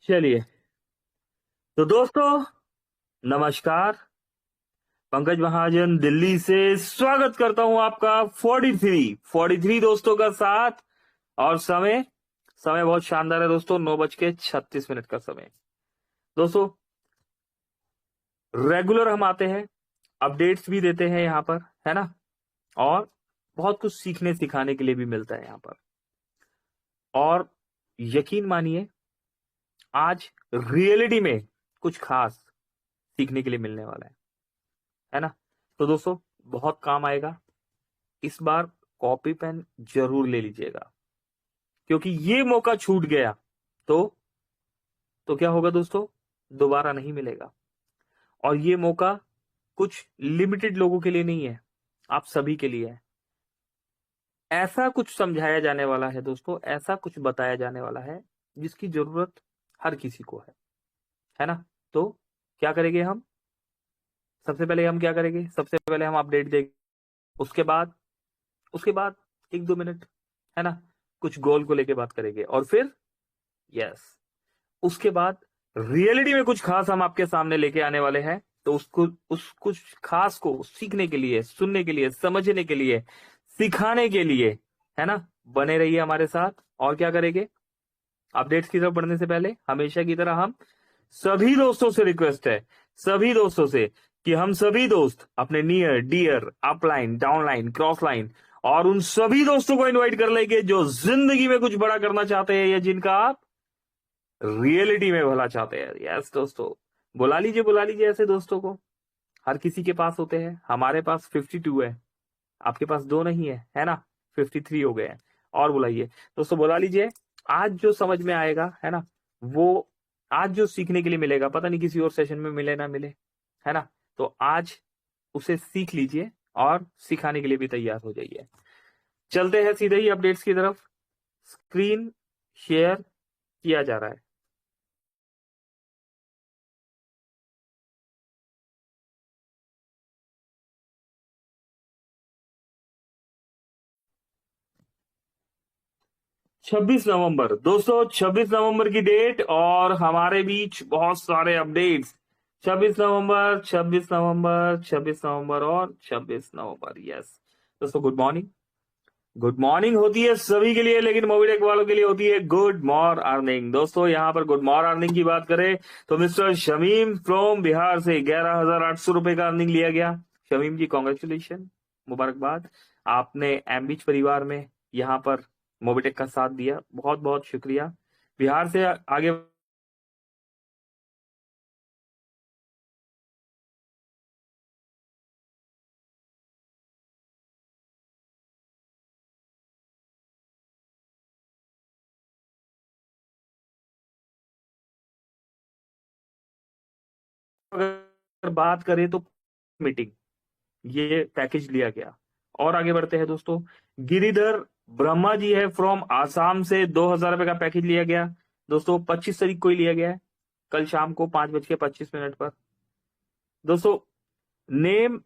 चलिए, तो दोस्तों नमस्कार। पंकज महाजन दिल्ली से स्वागत करता हूं आपका 43 दोस्तों का साथ। और समय समय बहुत शानदार है दोस्तों, 9:36 का समय। दोस्तों रेगुलर हम आते हैं, अपडेट्स भी देते हैं यहाँ पर, है ना। और बहुत कुछ सीखने सिखाने के लिए भी मिलता है यहाँ पर। और यकीन मानिए, आज रियलिटी में कुछ खास सीखने के लिए मिलने वाला है ना। तो दोस्तों बहुत काम आएगा इस बार। कॉपी पेन जरूर ले लीजिएगा, क्योंकि ये मौका छूट गया तो क्या होगा दोस्तों, दोबारा नहीं मिलेगा। और ये मौका कुछ लिमिटेड लोगों के लिए नहीं है, आप सभी के लिए है। ऐसा कुछ समझाया जाने वाला है दोस्तों, ऐसा कुछ बताया जाने वाला है जिसकी जरूरत हर किसी को है ना। तो क्या करेंगे हम, सबसे पहले हम क्या करेंगे, सबसे पहले हम अपडेट देंगे। उसके बाद उसके बाद 1-2 मिनट, है ना, कुछ गोल को लेके बात करेंगे। और फिर यस, उसके बाद रियलिटी में कुछ खास हम आपके सामने लेके आने वाले हैं। तो उस कुछ खास को सीखने के लिए, सुनने के लिए, समझने के लिए, सिखाने के लिए, है ना, बने रहिए हमारे साथ। और क्या करेंगे, अपडेट्स की तरफ बढ़ने से पहले हमेशा की तरह हम सभी दोस्तों से रिक्वेस्ट है, सभी दोस्तों से, कि हम सभी दोस्त अपने near dear upline downline cross line और उन सभी दोस्तों को इनवाइट कर लेंगे जो जिंदगी में कुछ बड़ा करना चाहते हैं या जिनका आप रियलिटी में भला चाहते हैं। यस दोस्तों, बुला लीजिए ऐसे दोस्तों को। हर किसी के पास होते हैं, हमारे पास 52 है, आपके पास दो नहीं है ना, 53 हो गए हैं। और बुलाइए दोस्तों, बुला लीजिए। आज जो समझ में आएगा, है ना, वो आज जो सीखने के लिए मिलेगा, पता नहीं किसी और सेशन में मिले ना मिले, है ना। तो आज उसे सीख लीजिए और सिखाने के लिए भी तैयार हो जाइए। चलते हैं सीधे ही अपडेट्स की तरफ। स्क्रीन शेयर किया जा रहा है। 26 नवंबर दोस्तों, 26 नवंबर की डेट और हमारे बीच बहुत सारे अपडेट्स। 26 नवंबर, 26 नवंबर, 26 नवंबर और 26 नवंबर। यस दोस्तों, गुड मॉर्निंग। गुड मॉर्निंग होती है सभी के लिए, लेकिन मोबिटेक वालों के लिए होती है गुड मॉर अर्निंग। दोस्तों यहाँ पर गुड मॉर अर्निंग की बात करें तो मिस्टर शमीम फ्रॉम बिहार से 11,800 रुपए का अर्निंग लिया गया। शमीम जी कॉन्ग्रेचुलेशन, मुबारकबाद। आपने एमबीच परिवार में यहाँ पर मोबिटेक का साथ दिया, बहुत बहुत शुक्रिया। बिहार से आगे अगर बात करें तो मीटिंग ये पैकेज लिया गया। और आगे बढ़ते हैं दोस्तों, गिरिधर ब्रह्मा जी है फ्रॉम आसाम से 2,000 रुपए का पैकेज लिया गया। दोस्तों 25 तारीख को ही लिया गया है, कल शाम को 5:25 पर। दोस्तों नेम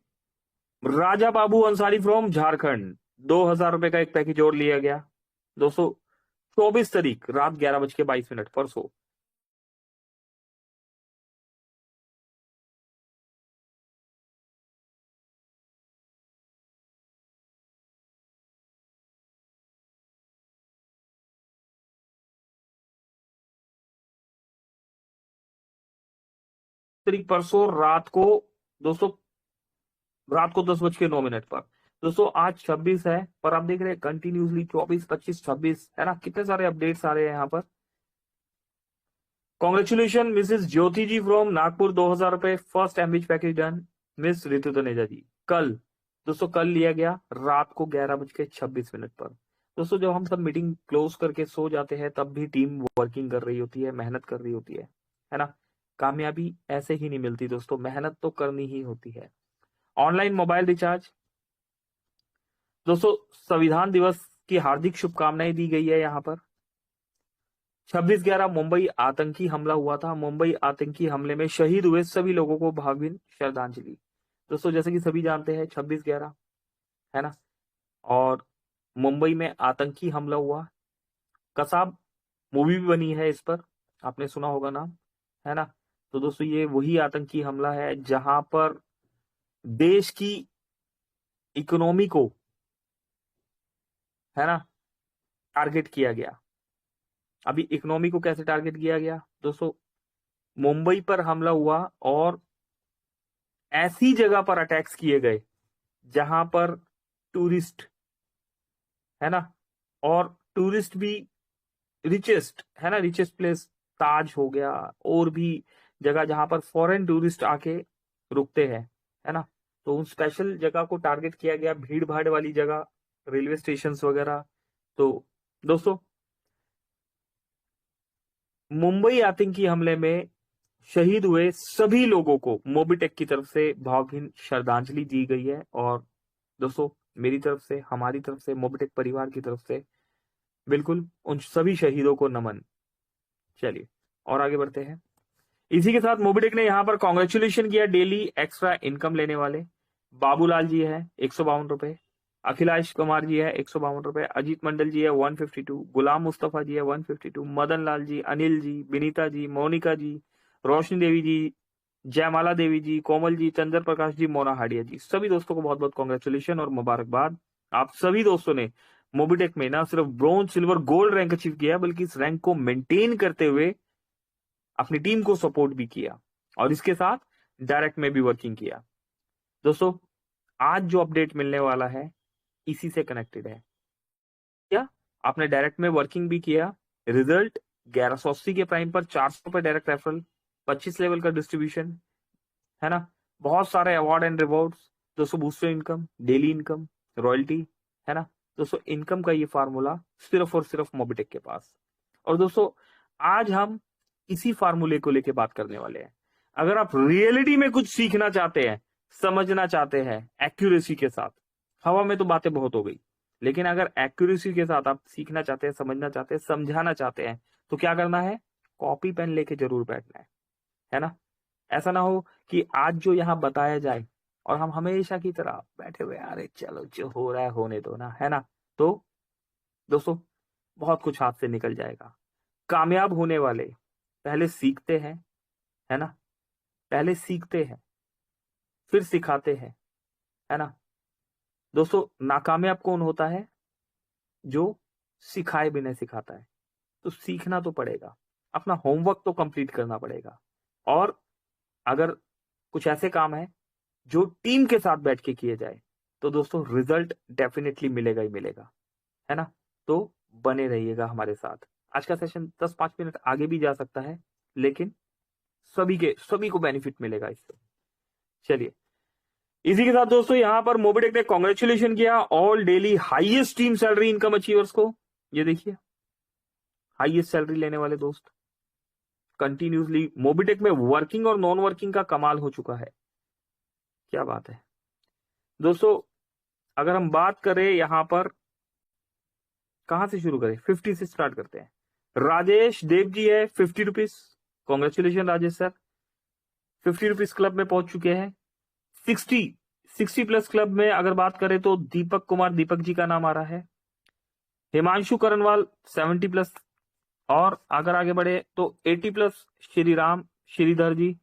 राजा बाबू अंसारी फ्रॉम झारखंड, 2,000 रुपए का एक पैकेज और लिया गया। दोस्तों 24 तारीख रात 11:22 परसों। तारीख परसों रात को, दोस्तों रात को 10:09 पर। दोस्तों आज 26 है, पर आप देख रहे हैं कंटिन्यूसली 24, 25, 26, है ना, कितने सारे अपडेट्स आ रहे हैं यहाँ पर। Congratulation Mrs Jyoti ji from Nagpur, 2,000 रुपए फर्स्ट एमबीच package done. Miss Ritu Taneja ji कल, दोस्तों कल लिया गया रात को 11:26 पर। दोस्तों जब हम सब मीटिंग क्लोज करके सो जाते हैं तब भी टीम वर्किंग कर रही होती है, मेहनत कर रही होती है ना। कामयाबी ऐसे ही नहीं मिलती दोस्तों, मेहनत तो करनी ही होती है। ऑनलाइन मोबाइल रिचार्ज, दोस्तों संविधान दिवस की हार्दिक शुभकामनाएं दी गई है यहाँ पर। 26/11 मुंबई आतंकी हमला हुआ था, मुंबई आतंकी हमले में शहीद हुए सभी लोगों को भावभीनी श्रद्धांजलि। दोस्तों जैसे कि सभी जानते हैं 26/11, है ना, और मुंबई में आतंकी हमला हुआ। कसाब मूवी भी बनी है इस पर, आपने सुना होगा नाम, है ना। तो दोस्तों ये वही आतंकी हमला है जहां पर देश की इकोनॉमी को, है ना, टारगेट किया गया। अभी इकोनॉमी को कैसे टारगेट किया गया दोस्तों? मुंबई पर हमला हुआ और ऐसी जगह पर अटैक्स किए गए जहां पर टूरिस्ट, है ना, और टूरिस्ट भी रिचेस्ट, है ना, रिचेस्ट प्लेस ताज हो गया, और भी जगह जहां पर फॉरेन टूरिस्ट आके रुकते हैं, है ना। तो उन स्पेशल जगह को टारगेट किया गया, भीड़ भाड़ वाली जगह, रेलवे स्टेशन वगैरह। तो दोस्तों मुंबई आतंकी हमले में शहीद हुए सभी लोगों को मोबिटेक की तरफ से भावभीनी श्रद्धांजलि दी गई है। और दोस्तों मेरी तरफ से, हमारी तरफ से, मोबिटेक परिवार की तरफ से बिल्कुल उन सभी शहीदों को नमन। चलिए और आगे बढ़ते हैं। इसी के साथ मोबिटेक ने यहां पर कॉन्ग्रेचुलेशन किया डेली एक्स्ट्रा इनकम लेने वाले। बाबूलाल जी है 152 रुपए, अखिलेश कुमार जी है 152 रुपए, अजीत मंडल जी है 152, गुलाम मुस्तफा जी है 152, मदन लाल जी, अनिल जी, विनीता जी, मोनिका जी, रोशनी देवी जी, जयमाला देवी जी, कोमल जी, चंद्र प्रकाश जी, मोना हाडिया जी, सभी दोस्तों को बहुत बहुत कॉन्ग्रेचुलेशन और मुबारकबाद। आप सभी दोस्तों ने मोबिटेक में ना सिर्फ bronze, silver, gold rank achieve किया बल्कि इस रैंक को मेंटेन करते हुए अपनी टीम को सपोर्ट भी किया और इसके साथ डायरेक्ट में भी वर्किंग किया। दोस्तों आज जो अपडेट मिलने वाला है इसी से कनेक्टेड है। क्या आपने डायरेक्ट में वर्किंग भी किया? रिजल्ट 1180 के प्राइम पर 400 पे डायरेक्ट रेफरल, 25 लेवल का डिस्ट्रीब्यूशन, है ना, बहुत सारे अवार्ड एंड रिवॉर्ड्स, दोस्तों booster income, daily income, royalty, है ना। दोस्तों इनकम का ये फार्मूला सिर्फ और सिर्फ मोबिटेक के पास। और दोस्तों आज हम इसी फार्मूले को लेके बात करने वाले हैं। अगर आप रियलिटी में कुछ सीखना चाहते हैं, समझना चाहते हैं एक्यूरेसी के साथ, हवा में तो बातें बहुत हो गई, लेकिन अगर एक्यूरेसी के साथ आप सीखना चाहते हैं, समझना चाहते हैं, समझाना चाहते हैं, तो क्या करना है? कॉपी पेन लेके जरूर बैठना है ना। ऐसा ना हो कि आज जो यहां बताया जाए और हम हमेशा की तरह बैठे हुए, अरे चलो जो हो रहा है होने दो ना, है ना। तो दोस्तों बहुत कुछ हाथ से निकल जाएगा। कामयाब होने वाले पहले सीखते हैं, है ना, पहले सीखते हैं फिर सिखाते हैं, है ना। दोस्तों नाकामयाब कौन होता है? जो सिखाए बिना सिखाता है। तो सीखना तो पड़ेगा, अपना होमवर्क तो कंप्लीट करना पड़ेगा, और अगर कुछ ऐसे काम है जो टीम के साथ बैठ के किए जाए तो दोस्तों रिजल्ट डेफिनेटली मिलेगा ही मिलेगा, है ना। तो बने रहिएगा हमारे साथ। आज का सेशन 10-5 मिनट आगे भी जा सकता है, लेकिन सभी को बेनिफिट मिलेगा इससे। चलिए इसी के साथ दोस्तों यहां पर मोबिटेक ने कॉन्ग्रेचुलेशन किया all daily highest team salary income achievers को। ये देखिए हाईएस्ट सैलरी लेने वाले दोस्त कंटिन्यूसली मोबिटेक में वर्किंग और नॉन वर्किंग का कमाल हो चुका है। क्या बात है दोस्तों। अगर हम बात करें यहां पर, कहां से शुरू करें? 50 से स्टार्ट करते हैं। राजेश देव जी है 50 rupees, congratulation Rajesh sir, 50 rupees club में पहुंच चुके हैं। 60 प्लस क्लब में अगर बात करें तो दीपक कुमार, दीपक जी का नाम आ रहा है। हिमांशु करनवाल 70 प्लस, और अगर आगे बढ़े तो 80 प्लस श्री राम श्रीधर जी,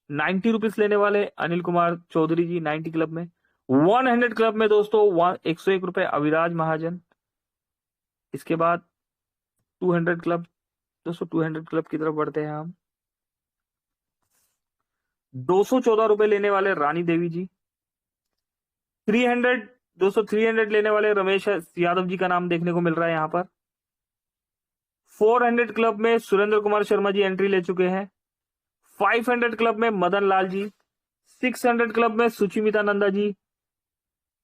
90 रुपीज लेने वाले अनिल कुमार चौधरी जी 90 क्लब में। 100 क्लब में दोस्तों 101 रुपए अविराज महाजन। इसके बाद 200 क्लब, दोस्तों 200 क्लब की तरफ बढ़ते हैं हम। 214 रुपए लेने वाले रानी देवी जी। 300, दोस्तों 300 लेने वाले रमेश यादव जी का नाम देखने को मिल रहा है यहां पर। 400 क्लब में सुरेंद्र कुमार शर्मा जी एंट्री ले चुके हैं। 500 क्लब में मदन लाल जी। 600 क्लब में सुचिमिता नंदा जी,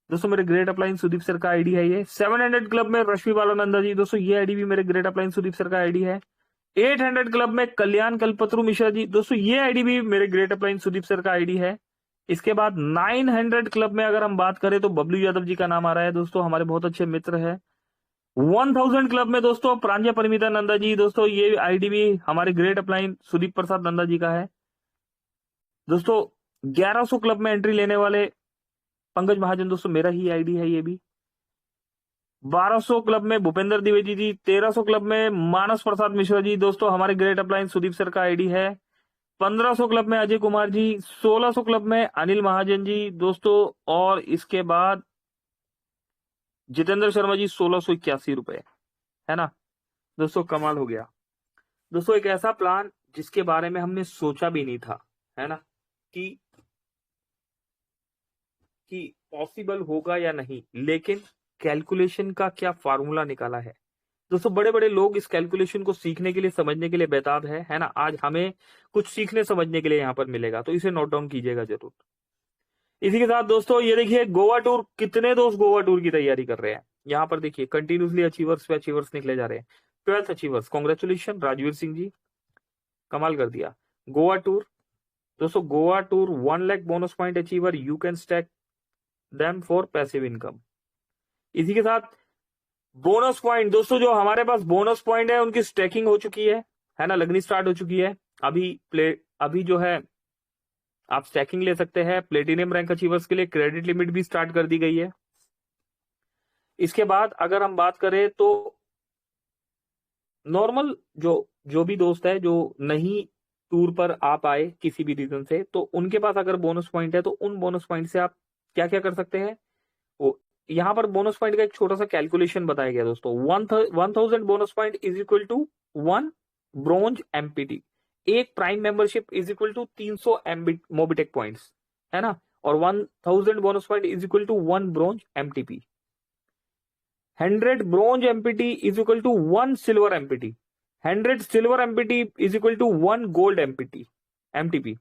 दोस्तों मेरे ग्रेट अपलाइन सुदीप सर का आईडी है ये। 700 क्लब में रश्मि बाला नंदा जी, दोस्तों ये आईडी भी मेरे ग्रेट अपलाइन सुदीप सर का आईडी है। 800 क्लब में कल्याण कल्पतरु मिश्रा जी, दोस्तों ये आईडी भी मेरे ग्रेट अपलाइन सुदीप सर का आईडी है। इसके बाद 900 क्लब में अगर हम बात करें तो बबलू यादव जी का नाम आ रहा है, दोस्तों हमारे बहुत अच्छे मित्र है। 1000 क्लब में दोस्तों प्रांजया परिमिता नंदा जी, दोस्तों ये आईडी भी हमारे ग्रेट अपलाइन सुदीप प्रसाद नंदा जी का है। दोस्तों 1100 क्लब में एंट्री लेने वाले पंकज महाजन, दोस्तों मेरा ही आईडी है ये भी। 1200 क्लब में भूपेंद्र द्विवेदी जी, 1300 क्लब में मानस प्रसाद मिश्रा जी, दोस्तों हमारे ग्रेट अप्लायंस सुदीप सर का आईडी है। 1500 क्लब में अजय कुमार जी, 1600 क्लब में अनिल महाजन जी दोस्तों, और इसके बाद जितेंद्र शर्मा जी 1681 रुपए, है ना दोस्तों, कमाल हो गया दोस्तों। एक ऐसा प्लान जिसके बारे में हमने सोचा भी नहीं था, है ना, कि पॉसिबल होगा या नहीं, लेकिन कैलकुलेशन का क्या फार्मूला निकाला है दोस्तों। बड़े बड़े लोग इस कैलकुलेशन को सीखने के लिए, समझने के लिए बेताब है ना। आज हमें कुछ सीखने समझने के लिए यहाँ पर मिलेगा, तो इसे नोट डाउन कीजिएगा जरूर। इसी के साथ दोस्तों ये देखिए गोवा टूर, कितने दोस्त गोवा टूर की तैयारी कर रहे हैं यहाँ पर देखिए, कंटिन्यूसली अचीवर्स पे अचीवर्स निकले जा रहे हैं। 12th achievers, congratulation Rajveer Singh ji, कमाल कर दिया। गोवा टूर दोस्तों, Goa tour 1 lakh bonus point achiever, you can stack them for passive income. इसी के साथ बोनस पॉइंट दोस्तों, जो हमारे पास बोनस पॉइंट है उनकी स्टैकिंग हो चुकी है ना, लगनी स्टार्ट हो चुकी है। अभी जो है आप स्टैकिंग ले सकते हैं। प्लेटिनियम रैंक अचीवर्स के लिए क्रेडिट लिमिट भी स्टार्ट कर दी गई है। इसके बाद अगर हम बात करें तो नॉर्मल जो भी दोस्त है जो नहीं टूर पर आ पाए किसी भी रीजन से, तो उनके पास अगर बोनस पॉइंट है तो उन बोनस पॉइंट से आप क्या क्या कर सकते हैं। वो यहाँ पर बोनस पॉइंट का एक छोटा सा कैलकुलेशन बताया गया दोस्तों। 1000 bonus point is equal to 1 bronze MPT. एक prime membership is equal to 300 Mobitech points, है ना, और 1000 bonus point is equal to 1 bronze MTP. 100 bronze MPT is equal to 1 silver MPT. 100 silver MPT is equal to 1 gold MPT MTP,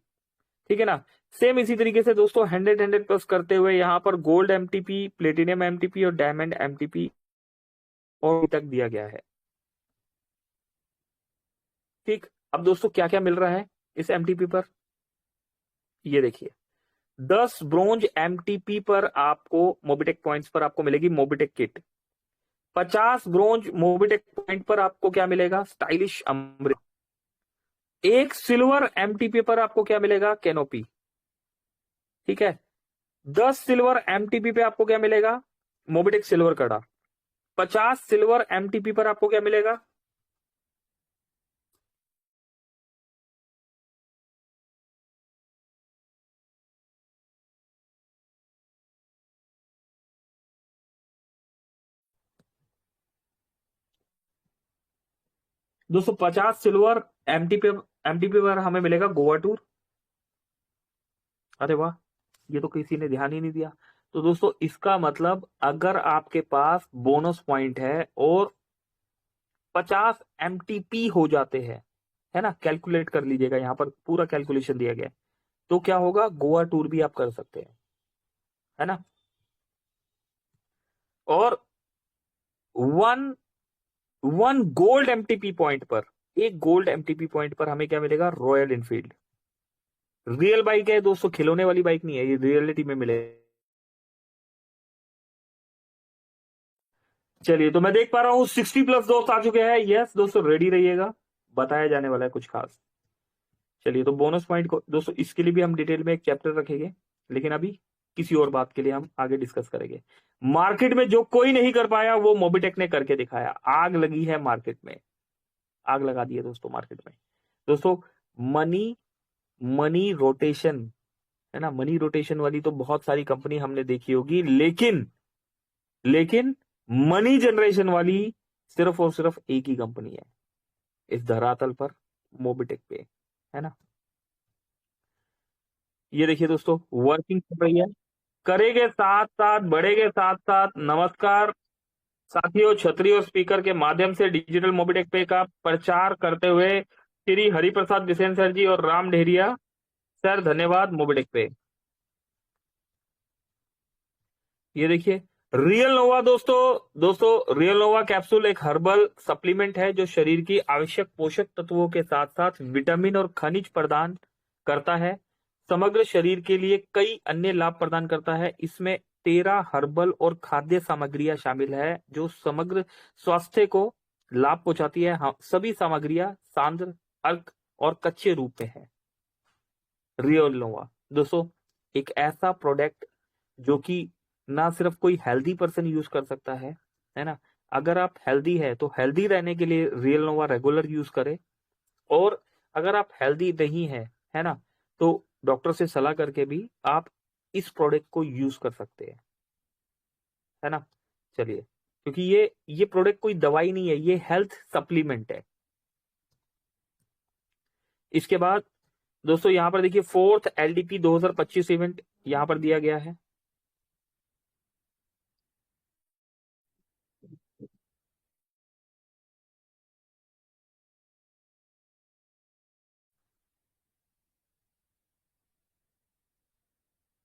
ठीक है ना। Same इसी तरीके से दोस्तों 100 प्लस करते हुए यहाँ पर गोल्ड एमटीपी, प्लेटिनियम एमटीपी और डायमंड एमटीपी और तक दिया गया है। ठीक, अब दोस्तों क्या क्या मिल रहा है इस एमटीपी पर, ये देखिए 10 ब्रोंज एमटीपी पर आपको मोबिटेक पॉइंट्स पर आपको मिलेगी Mobitech kit. 50 bronze Mobitech point पर आपको क्या मिलेगा, स्टाइलिश अमृत। एक सिल्वर एमटीपी पर आपको क्या मिलेगा, कैनोपी, ठीक है। 10 सिल्वर एमटीपी पे आपको क्या मिलेगा, मोबिटेक सिल्वर कड़ा। 50 सिल्वर एमटीपी पर आपको क्या मिलेगा, दोस्तों 50 सिल्वर एमटीपी पर हमें मिलेगा गोवा टूर। अरे वाह, ये तो किसी ने ध्यान ही नहीं दिया। तो दोस्तों इसका मतलब अगर आपके पास बोनस पॉइंट है और 50 एमटीपी हो जाते हैं, है ना, कैलकुलेट कर लीजिएगा, यहां पर पूरा कैलकुलेशन दिया गया है, तो क्या होगा, गोवा टूर भी आप कर सकते हैं, है ना। और one one gold MTP point पर, एक गोल्ड एमटीपी पॉइंट पर हमें क्या मिलेगा, रॉयल इनफील्ड। रियल बाइक है दोस्तों, खिलौने वाली बाइक नहीं है, ये रियलिटी में मिले। चलिए, तो मैं देख पा रहा हूं 60 प्लस दोस्त आ चुके हैं। यस दोस्तों, रेडी रहिएगा, बताया जाने वाला है कुछ खास। चलिए, तो बोनस पॉइंट को दोस्तों इसके लिए भी हम डिटेल में एक चैप्टर रखेंगे, लेकिन अभी किसी और बात के लिए हम आगे डिस्कस करेंगे। मार्केट में जो कोई नहीं कर पाया वो मोबिटेक ने करके दिखाया। आग लगी है मार्केट में, आग लगा दी है दोस्तों मार्केट में। दोस्तों मनी मनी रोटेशन, है ना, मनी रोटेशन वाली तो बहुत सारी कंपनी हमने देखी होगी, लेकिन मनी जनरेशन वाली सिर्फ और सिर्फ एक ही कंपनी है इस धरातल पर, मोबिटेक पे, है ना। ये देखिए दोस्तों वर्किंग चल रही है, करेंगे साथ साथ बढ़ेंगे साथ साथ। नमस्कार साथियों, छतरी और स्पीकर के माध्यम से डिजिटल मोबिटेक पे का प्रचार करते हुए श्री हरिप्रसाद बिसेन सर जी और राम डेहरिया सर, धन्यवाद मोबिटेक पे। ये देखिए रियल नोवा दोस्तों रियल नोवा कैप्सूल एक हर्बल सप्लीमेंट है जो शरीर की आवश्यक पोषक तत्वों के साथ साथ विटामिन और खनिज प्रदान करता है। समग्र शरीर के लिए कई अन्य लाभ प्रदान करता है। इसमें 13 हर्बल और खाद्य सामग्रियां शामिल है जो समग्र स्वास्थ्य को लाभ पहुंचाती है। हाँ, सभी सामग्रियां सांद्र, अर्क और कच्चे रूप में है। रियल नोवा दोस्तों एक ऐसा प्रोडक्ट जो कि ना सिर्फ कोई हेल्दी पर्सन यूज कर सकता है, है ना। अगर आप हेल्दी है तो हेल्दी रहने के लिए रियल नोवा रेगुलर यूज करें, और अगर आप हेल्दी नहीं है ना, तो डॉक्टर से सलाह करके भी आप इस प्रोडक्ट को यूज कर सकते हैं, है ना। चलिए, क्योंकि ये प्रोडक्ट कोई दवाई नहीं है, ये हेल्थ सप्लीमेंट है। इसके बाद दोस्तों यहां पर देखिए, फोर्थ एलडीपी 2025 इवेंट यहां पर दिया गया है।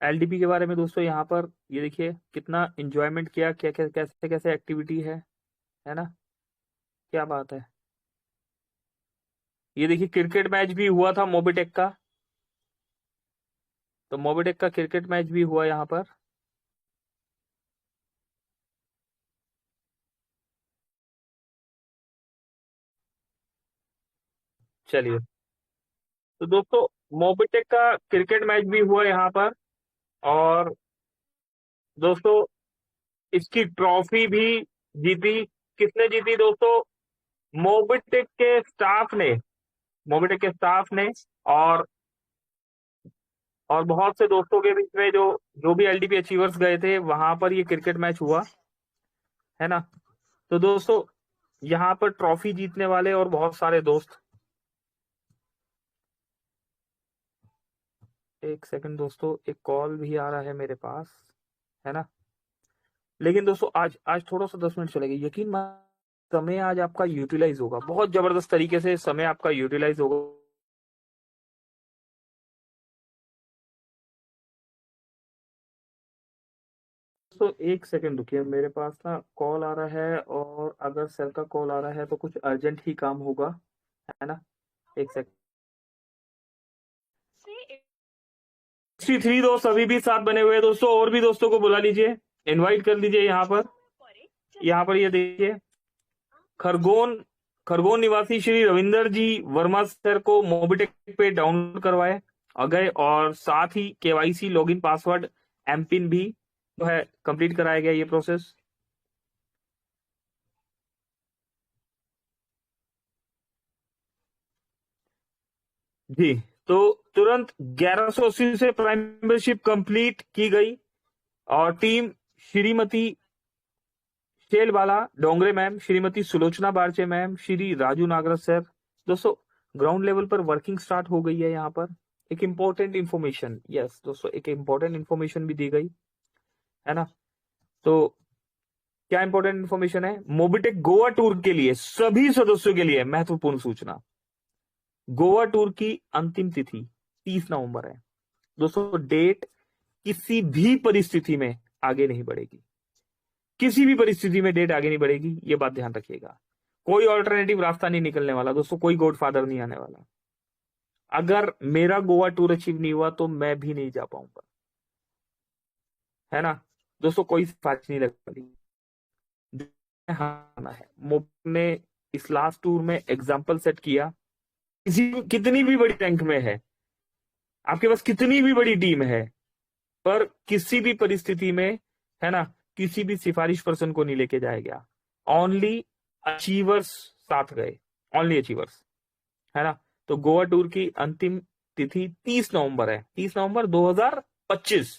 एलडीपी के बारे में दोस्तों यहाँ पर ये देखिए कितना एंजॉयमेंट किया, क्या क्या कैसे कैसे एक्टिविटी है ना, क्या बात है। ये देखिए क्रिकेट मैच भी हुआ था मोबिटेक का, तो मोबिटेक का क्रिकेट मैच भी हुआ यहाँ पर। चलिए, तो दोस्तों मोबिटेक का क्रिकेट मैच भी हुआ यहाँ पर, और दोस्तों इसकी ट्रॉफी भी जीती। किसने जीती दोस्तों? मोबिटेक के स्टाफ ने, मोबिटेक के स्टाफ ने, और और बहुत से दोस्तों के बीच में जो जो भी एलडीपी अचीवर्स गए थे वहां पर ये क्रिकेट मैच हुआ, है ना। तो दोस्तों यहाँ पर ट्रॉफी जीतने वाले और बहुत सारे दोस्त, एक सेकंड दोस्तों, एक कॉल भी आ रहा है मेरे पास, है ना। लेकिन दोस्तों आज आज थोड़ा सा 10 मिनट चलेगा, यकीन समय आज आपका यूटिलाइज होगा, बहुत जबरदस्त तरीके से समय आपका यूटिलाइज होगा। तो एक सेकंड रुकिए, मेरे पास ना कॉल आ रहा है, और अगर सर का कॉल आ रहा है तो कुछ अर्जेंट ही काम होगा, है ना। एक सेकंड। 63 दोस्त अभी भी साथ बने हुए हैं दोस्तों, और भी दोस्तों को बुला लीजिए, इनवाइट कर लीजिए यहाँ पर। यहाँ पर ये देखिए, खरगोन खरगोन निवासी श्री रविंदर जी वर्मा सर को मोबिटेक पे डाउनलोड करवाए और गए, और साथ ही केवाईसी लॉगिन पासवर्ड एमपिन भी जो है कंप्लीट कराया गया ये प्रोसेस। जी, तो तुरंत 1180 से प्राइम मेंबरशिप कंप्लीट की गई, और team Shrimati Shailbala Dongre ma'am, Shrimati Sulochana Barche ma'am, Shri Raju Nagrath sir, दोस्तों ग्राउंड लेवल पर वर्किंग स्टार्ट हो गई है। यहाँ पर एक इंपॉर्टेंट इन्फॉर्मेशन, यस दोस्तों, एक इंपॉर्टेंट इन्फॉर्मेशन भी दी गई, है ना। तो क्या इंपॉर्टेंट इन्फॉर्मेशन है? मोबिटेक गोवा टूर के लिए सभी सदस्यों के लिए महत्वपूर्ण सूचना, गोवा टूर की अंतिम तिथि 30 नवंबर है दोस्तों। डेट किसी भी परिस्थिति में आगे नहीं बढ़ेगी, किसी भी परिस्थिति में डेट आगे नहीं बढ़ेगी, ये बात ध्यान रखिएगा। कोई ऑल्टरनेटिव रास्ता नहीं निकलने वाला दोस्तों, कोई गॉडफादर नहीं आने वाला। अगर मेरा गोवा टूर अचीव नहीं हुआ तो मैं भी नहीं जा पाऊंगा, है ना। दोस्तों कोई सिफारिश नहीं लग हाँ है, मोब ने इस लास्ट टूर में एग्जाम्पल सेट किया। किसी कितनी भी बड़ी रैंक में है, आपके पास कितनी भी बड़ी टीम है, पर किसी भी परिस्थिति में, है ना, किसी भी सिफारिश पर्सन को नहीं लेके जाएगा। ओनली अचीवर्स साथ गए, ओनली अचीवर्स, है ना। तो गोवा टूर की अंतिम तिथि 30 नवंबर है, 30 नवंबर 2025,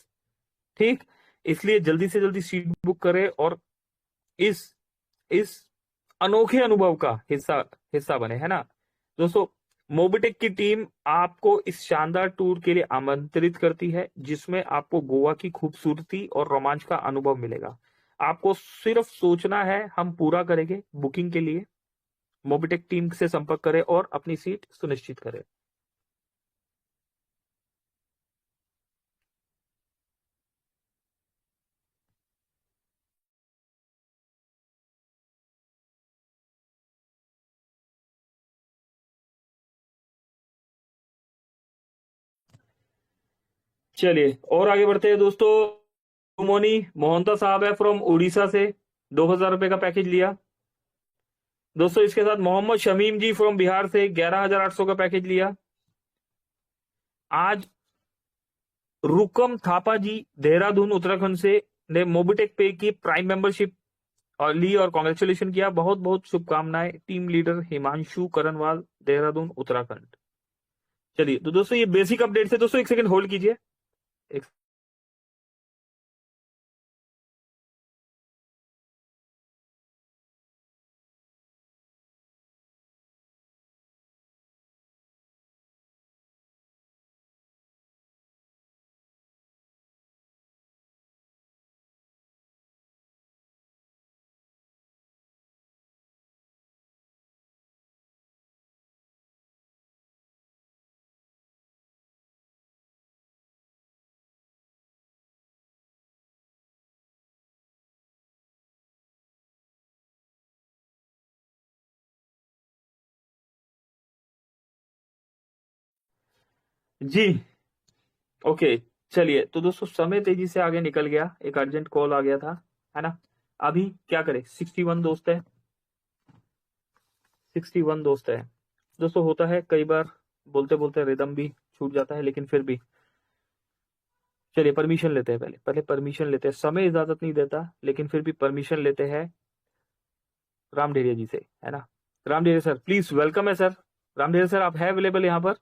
ठीक। इसलिए जल्दी से जल्दी सीट बुक करें, और इस इस अनोखे अनुभव का हिस्सा हिस्सा बने, है ना। दोस्तों मोबिटेक की टीम आपको इस शानदार टूर के लिए आमंत्रित करती है, जिसमें आपको गोवा की खूबसूरती और रोमांच का अनुभव मिलेगा। आपको सिर्फ सोचना है, हम पूरा करेंगे। बुकिंग के लिए मोबिटेक टीम से संपर्क करें और अपनी सीट सुनिश्चित करें। चलिए और आगे बढ़ते हैं दोस्तों। मोनी मोहंता साहब है फ्रॉम उड़ीसा से, 2000 रुपए का पैकेज लिया। दोस्तों इसके साथ मोहम्मद शमीम जी फ्रॉम बिहार से 11,800 का पैकेज लिया। आज रुकम थापा जी देहरादून उत्तराखंड से ने मोबिटेक पे की प्राइम मेंबरशिप और ली और कॉन्ग्रेचुलेशन किया, बहुत बहुत शुभकामनाएं। Team leader Himanshu Karanwal, Dehradun Uttarakhand. चलिए तो दोस्तों ये बेसिक अपडेट है दोस्तों, एक सेकंड होल्ड कीजिए। एक जी ओके। चलिए तो दोस्तों समय तेजी से आगे निकल गया, एक अर्जेंट कॉल आ गया था, है ना। अभी क्या करें, 61 दोस्त है, 61 दोस्त है दोस्तों। होता है कई बार बोलते बोलते रिदम भी छूट जाता है, लेकिन फिर भी चलिए परमिशन लेते हैं, पहले पहले परमिशन लेते हैं। समय इजाजत नहीं देता, लेकिन फिर भी परमिशन लेते हैं राम डेरिया जी से, है ना। राम डेरिया सर प्लीज, वेलकम है सर। राम डेरिया सर आप है अवेलेबल यहाँ पर?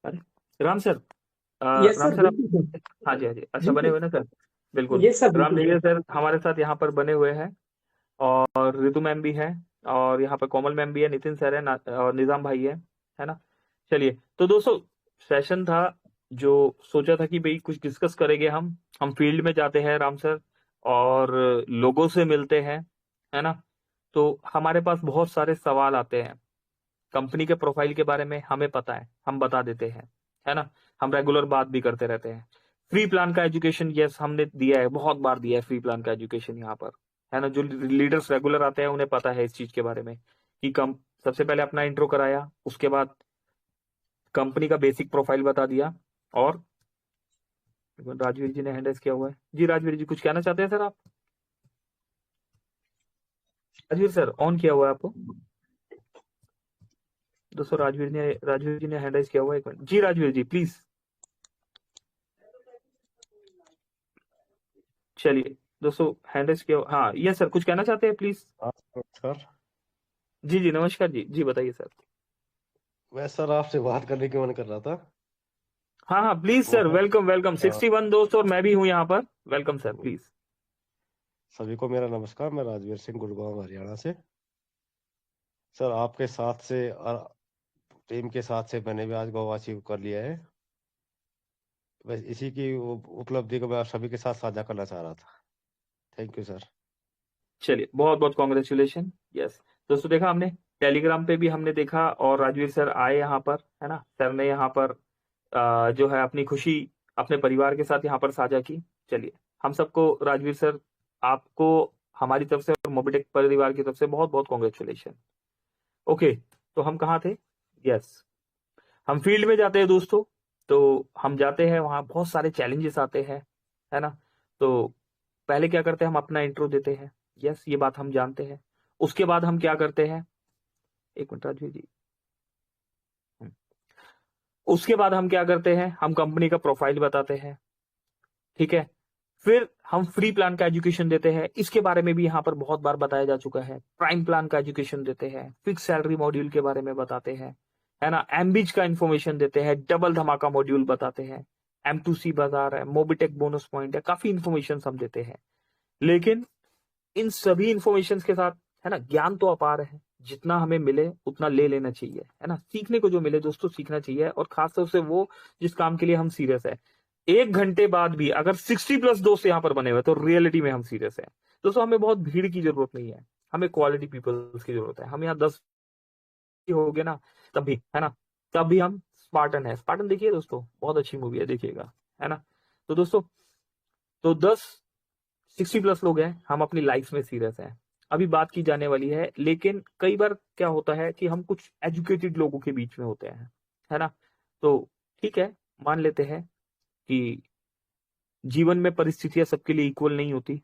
अरे Ram sir, yes Ram sir, sir आप, बिल्कुल सर। हाँ जी हाँ जी, अच्छा बने बिल्कुल। हुए ना सर? बिल्कुल। यस सर, राम बिल्कुल डेरिया सर। सर हमारे साथ यहाँ पर बने हुए हैं, और रितु मैम भी है, और यहाँ पर कोमल मैम भी है, नितिन सर है और निजाम भाई है ना। चलिए तो दोस्तों सेशन था जो सोचा था कि भाई कुछ डिस्कस करेंगे हम फील्ड में जाते हैं राम सर, और लोगों से मिलते हैं, है ना। तो हमारे पास बहुत सारे सवाल आते हैं, कंपनी के प्रोफाइल के बारे में हमें पता है, हम बता देते हैं, है ना। हम रेगुलर बात भी करते रहते हैं। फ्री प्लान का एजुकेशन, यस हमने दिया है, बहुत बार दिया है फ्री प्लान का एजुकेशन यहाँ पर, है ना। जो लीडर्स रेगुलर आते हैं उन्हें पता है इस चीज के बारे में कि कम सबसे पहले अपना इंट्रो कराया, उसके बाद कंपनी का बेसिक प्रोफाइल बता दिया। और राजवीर जी ने हैंड रेज किया हुआ है, जी राजवीर जी कुछ कहना चाहते हैं सर आप? राजवीर सर ऑन किया हुआ है आपको दोस्तों? राजवीर जी ने हैंड रेज किया हुआ है, एक मिनट जी राजवीर जी प्लीज। चलिए दोस्तों हैंड रेज किया, हाँ यस सर कुछ कहना चाहते हैं प्लीज? हाँ नमस्कार। जी जी नमस्कार जी, जी बताइए सर। मैं सर आपसे बात करने की मन कर रहा था। हाँ हाँ प्लीज वो सर, है वेलकम वेलकम, अ, 61 दोस्त और मैं भी हूँ यहाँ पर, वेलकम सर प्लीज। सभी को मेरा नमस्कार। मैं राजवीर सिंह, गुड़गांव हरियाणा से। सर आपके साथ से टीम के साथ से मैंने भी आज गोवा अचीव कर लिया है। बस इसी की उपलब्धि को मैं आप सभी के साथ साझा करना चाह रहा था। Thank you sir. चलिए बहुत बहुत कॉन्ग्रेचुलेशन। यस दोस्तों देखा हमने, टेलीग्राम पे भी हमने देखा, और राजवीर सर आए यहाँ पर, है ना। सर ने यहाँ पर जो है अपनी खुशी अपने परिवार के साथ यहाँ पर साझा की। चलिए हम सबको राजवीर सर, आपको हमारी तरफ से और मोबिटेक परिवार की तरफ से बहुत बहुत कॉन्ग्रेचुलेशन। ओके तो हम कहाँ थे? यस हम फील्ड में जाते हैं दोस्तों। तो हम जाते हैं वहां, बहुत सारे चैलेंजेस आते हैं, है ना। तो पहले क्या करते हैं, हम अपना इंट्रो देते हैं, यस ये बात हम जानते हैं। उसके बाद हम क्या करते हैं, एक मिनट राजवीर जी। हम्म। उसके बाद हम क्या करते हैं, हम कंपनी का प्रोफाइल बताते हैं, ठीक है। फिर हम फ्री प्लान का एजुकेशन देते हैं, इसके बारे में भी यहाँ पर बहुत बार बताया जा चुका है। प्राइम प्लान का एजुकेशन देते हैं, फिक्स सैलरी मॉड्यूल के बारे में बताते हैं, है ना। एमबीज का इन्फॉर्मेशन देते हैं, डबल धमाका मॉड्यूल बताते हैं, M2C बाजार है, मोबिटेक बोनस पॉइंट है, काफी इन्फॉर्मेशन हम देते हैं। लेकिन इन सभी इंफॉर्मेशन के साथ, है ना, ज्ञान तो अपार है, जितना हमें मिले उतना ले लेना चाहिए, है ना। सीखने को जो मिले दोस्तों सीखना चाहिए, और खासतौर से वो जिस काम के लिए हम सीरियस है। 1 घंटे बाद भी अगर 60+ दोस्त यहाँ पर बने हुए तो रियलिटी में हम सीरियस है दोस्तों। हमें बहुत भीड़ की जरूरत नहीं है, हमें क्वालिटी पीपल्स की जरूरत है। हम यहाँ 10 हो गए ना, तब भी, है ना, तब भी हम स्पार्टन है। स्पार्टन देखिए दोस्तों, बहुत अच्छी मूवी है, देखिएगा, है ना। तो दोस्तों तो 60+ लोग हैं, हम अपनी लाइफ में सीरियस हैं, अभी बात की जाने वाली है। लेकिन कई बार क्या होता है कि हम कुछ एजुकेटेड लोगों के बीच में होते हैं, है ना। तो ठीक है, मान लेते हैं कि जीवन में परिस्थितियां सबके लिए इक्वल नहीं होती,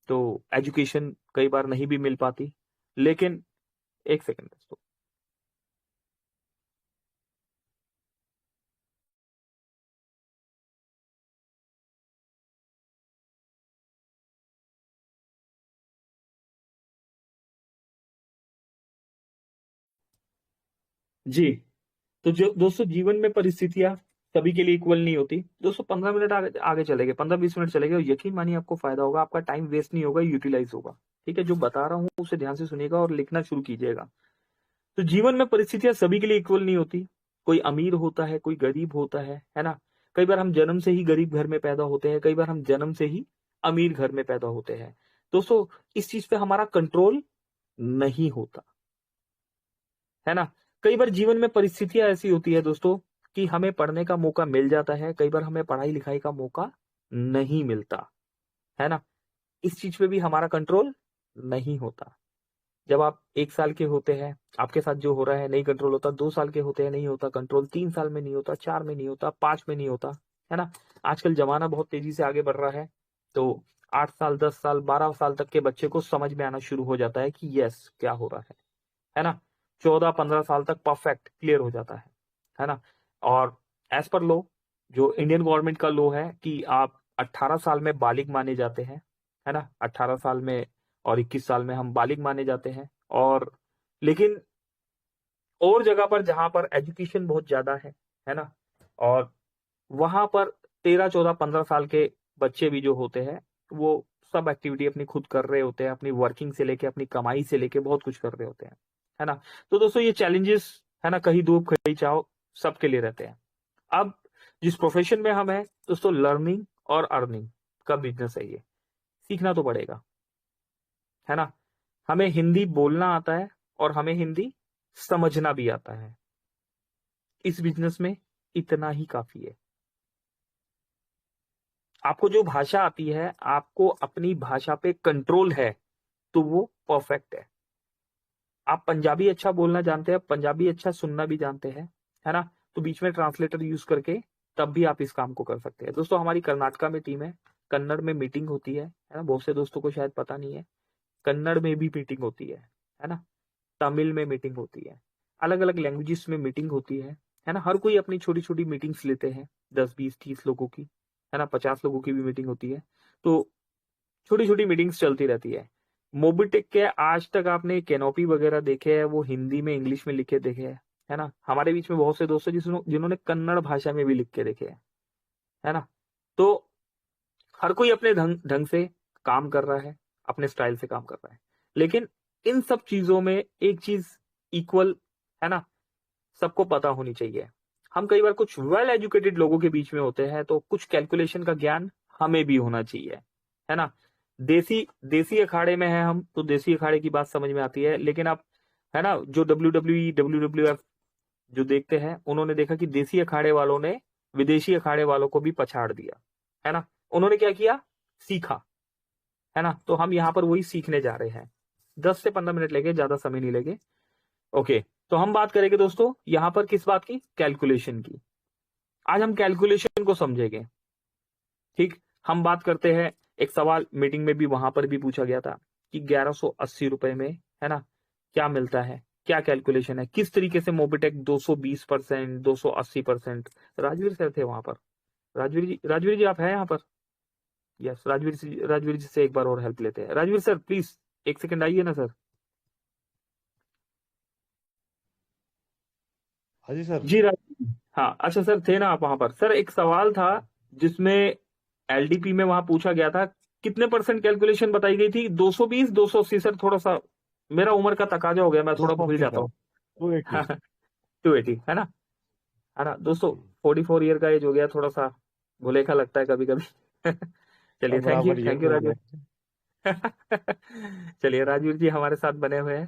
तो एजुकेशन कई बार नहीं भी मिल पाती। लेकिन एक सेकंड दोस्तों, जी। तो जो दोस्तों जीवन में परिस्थितियां सभी के लिए इक्वल नहीं होती। दोस्तों 15 मिनट आगे आगे चलेंगे, 15-20 मिनट चलेंगे और यकीन मानिए आपको फायदा होगा, आपका टाइम वेस्ट नहीं होगा, यूटिलाइज होगा। ठीक है, जो बता रहा हूँ उसे ध्यान से सुनिएगा और लिखना शुरू कीजिएगा। तो जीवन में परिस्थितियां सभी के लिए इक्वल नहीं होती। कोई अमीर होता है, कोई गरीब होता है ना। कई बार हम जन्म से ही गरीब घर में पैदा होते हैं, कई बार हम जन्म से ही अमीर घर में पैदा होते हैं। दोस्तों इस चीज पे हमारा कंट्रोल नहीं होता, है ना। कई बार जीवन में परिस्थितियां ऐसी होती है दोस्तों कि हमें पढ़ने का मौका मिल जाता है, कई बार हमें पढ़ाई लिखाई का मौका नहीं मिलता, है ना। इस चीज पे भी हमारा कंट्रोल नहीं होता। जब आप 1 साल के होते हैं, आपके साथ जो हो रहा है नहीं कंट्रोल होता। 2 साल के होते हैं, नहीं होता कंट्रोल। 3 साल में नहीं होता, 4 में नहीं होता, 5 में नहीं होता, है ना। आजकल जमाना बहुत तेजी से आगे बढ़ रहा है, तो 8 साल, 10 साल, 12 साल तक के बच्चे को समझ में आना शुरू हो जाता है कि यस क्या हो रहा है ना। 14-15 साल तक परफेक्ट क्लियर हो जाता है ना। और एज पर लॉ, जो इंडियन गवर्नमेंट का लॉ है कि आप 18 साल में बालिग माने जाते हैं, है ना। 18 साल में और 21 साल में हम बालिग माने जाते हैं। और लेकिन और जगह पर जहां पर एजुकेशन बहुत ज्यादा है ना, और वहां पर 13, 14, 15 साल के बच्चे भी जो होते हैं वो सब एक्टिविटी अपनी खुद कर रहे होते हैं, अपनी वर्किंग से लेके अपनी कमाई से लेके बहुत कुछ कर रहे होते हैं, है ना। तो दोस्तों ये चैलेंजेस, है ना, कहीं धूप कहीं छाव सबके लिए रहते हैं। अब जिस प्रोफेशन में हम हैं दोस्तों, लर्निंग और अर्निंग का बिजनेस है ये। सीखना तो पड़ेगा, है ना। हमें हिंदी बोलना आता है और हमें हिंदी समझना भी आता है। इस बिजनेस में इतना ही काफी है। आपको जो भाषा आती है, आपको अपनी भाषा पे कंट्रोल है, तो वो परफेक्ट है। आप पंजाबी अच्छा बोलना जानते हैं, पंजाबी अच्छा सुनना भी जानते हैं, है ना, तो बीच में ट्रांसलेटर यूज करके तब भी आप इस काम को कर सकते हैं। दोस्तों हमारी कर्नाटका में टीम है, कन्नड़ में मीटिंग होती है ना। बहुत से दोस्तों को शायद पता नहीं है, कन्नड़ में भी मीटिंग होती है ना। तमिल में मीटिंग होती है, अलग अलग लैंग्वेजेस में मीटिंग होती है ना। हर कोई अपनी छोटी छोटी मीटिंग्स लेते हैं, 10, 20, 30 लोगों की, है ना, 50 लोगों की भी मीटिंग होती है। तो छोटी छोटी मीटिंग्स चलती रहती है। मोबिटेक के आज तक आपने कैनोपी वगैरह देखे हैं, वो हिंदी में इंग्लिश में लिखे देखे हैं, है ना। हमारे बीच में बहुत से दोस्त हैं जिन्होंने कन्नड़ भाषा में भी लिख के देखे हैं, है ना। तो हर कोई अपने ढंग ढंग से काम कर रहा है, अपने स्टाइल से काम कर रहा है। लेकिन इन सब चीजों में एक चीज इक्वल, है ना, सबको पता होनी चाहिए। हम कई बार कुछ वेल एजुकेटेड लोगों के बीच में होते हैं, तो कुछ कैलकुलेशन का ज्ञान हमें भी होना चाहिए, है ना। देसी देसी अखाड़े में है हम, तो देसी अखाड़े की बात समझ में आती है। लेकिन आप, है ना, जो WWF जो देखते हैं, उन्होंने देखा कि देसी अखाड़े वालों ने विदेशी अखाड़े वालों को भी पछाड़ दिया, है ना। उन्होंने क्या किया, सीखा, है ना। तो हम यहाँ पर वही सीखने जा रहे हैं। 10 से 15 मिनट लेंगे, ज्यादा समय नहीं लेंगे। ओके, तो हम बात करेंगे दोस्तों यहां पर किस बात की, कैलकुलेशन की। आज हम कैलकुलेशन को समझेंगे। ठीक, हम बात करते हैं, एक सवाल मीटिंग में भी वहां पर भी पूछा गया था कि 1180 रुपए में, है ना, क्या मिलता है, क्या कैलकुलेशन है, किस तरीके से मोबिटेक 220%, 280%। राजवीर सर थे वहां पर। राजवीर जी आप हैं यहाँ पर? यस, राजवीर जी से एक बार और हेल्प लेते हैं। राजवीर सर प्लीज 1 सेकंड आइए ना सर। हाँ जी सर। जी राजवीर, हाँ अच्छा सर, थे ना आप वहां पर? सर एक सवाल था जिसमें LDP में वहां पूछा गया था, कितने परसेंट कैलकुलेशन बताई गई थी? 220, 280 सर, थोड़ा सा मेरा उम्र का तकाजा हो गया, मैं दो थोड़ा सौ भूल अस्सी जाता सर, हूँ। 280। 280, है ना दोस्तों। 44 ईयर का एज हो गया, थोड़ा सा भुलेखा लगता है कभी कभी। हाँ चलिए, बराबर ही है, थैंक यू कोई राजवीर। बात नहीं। चलिए, राजवीर जी हमारे साथ बने हुए हैं,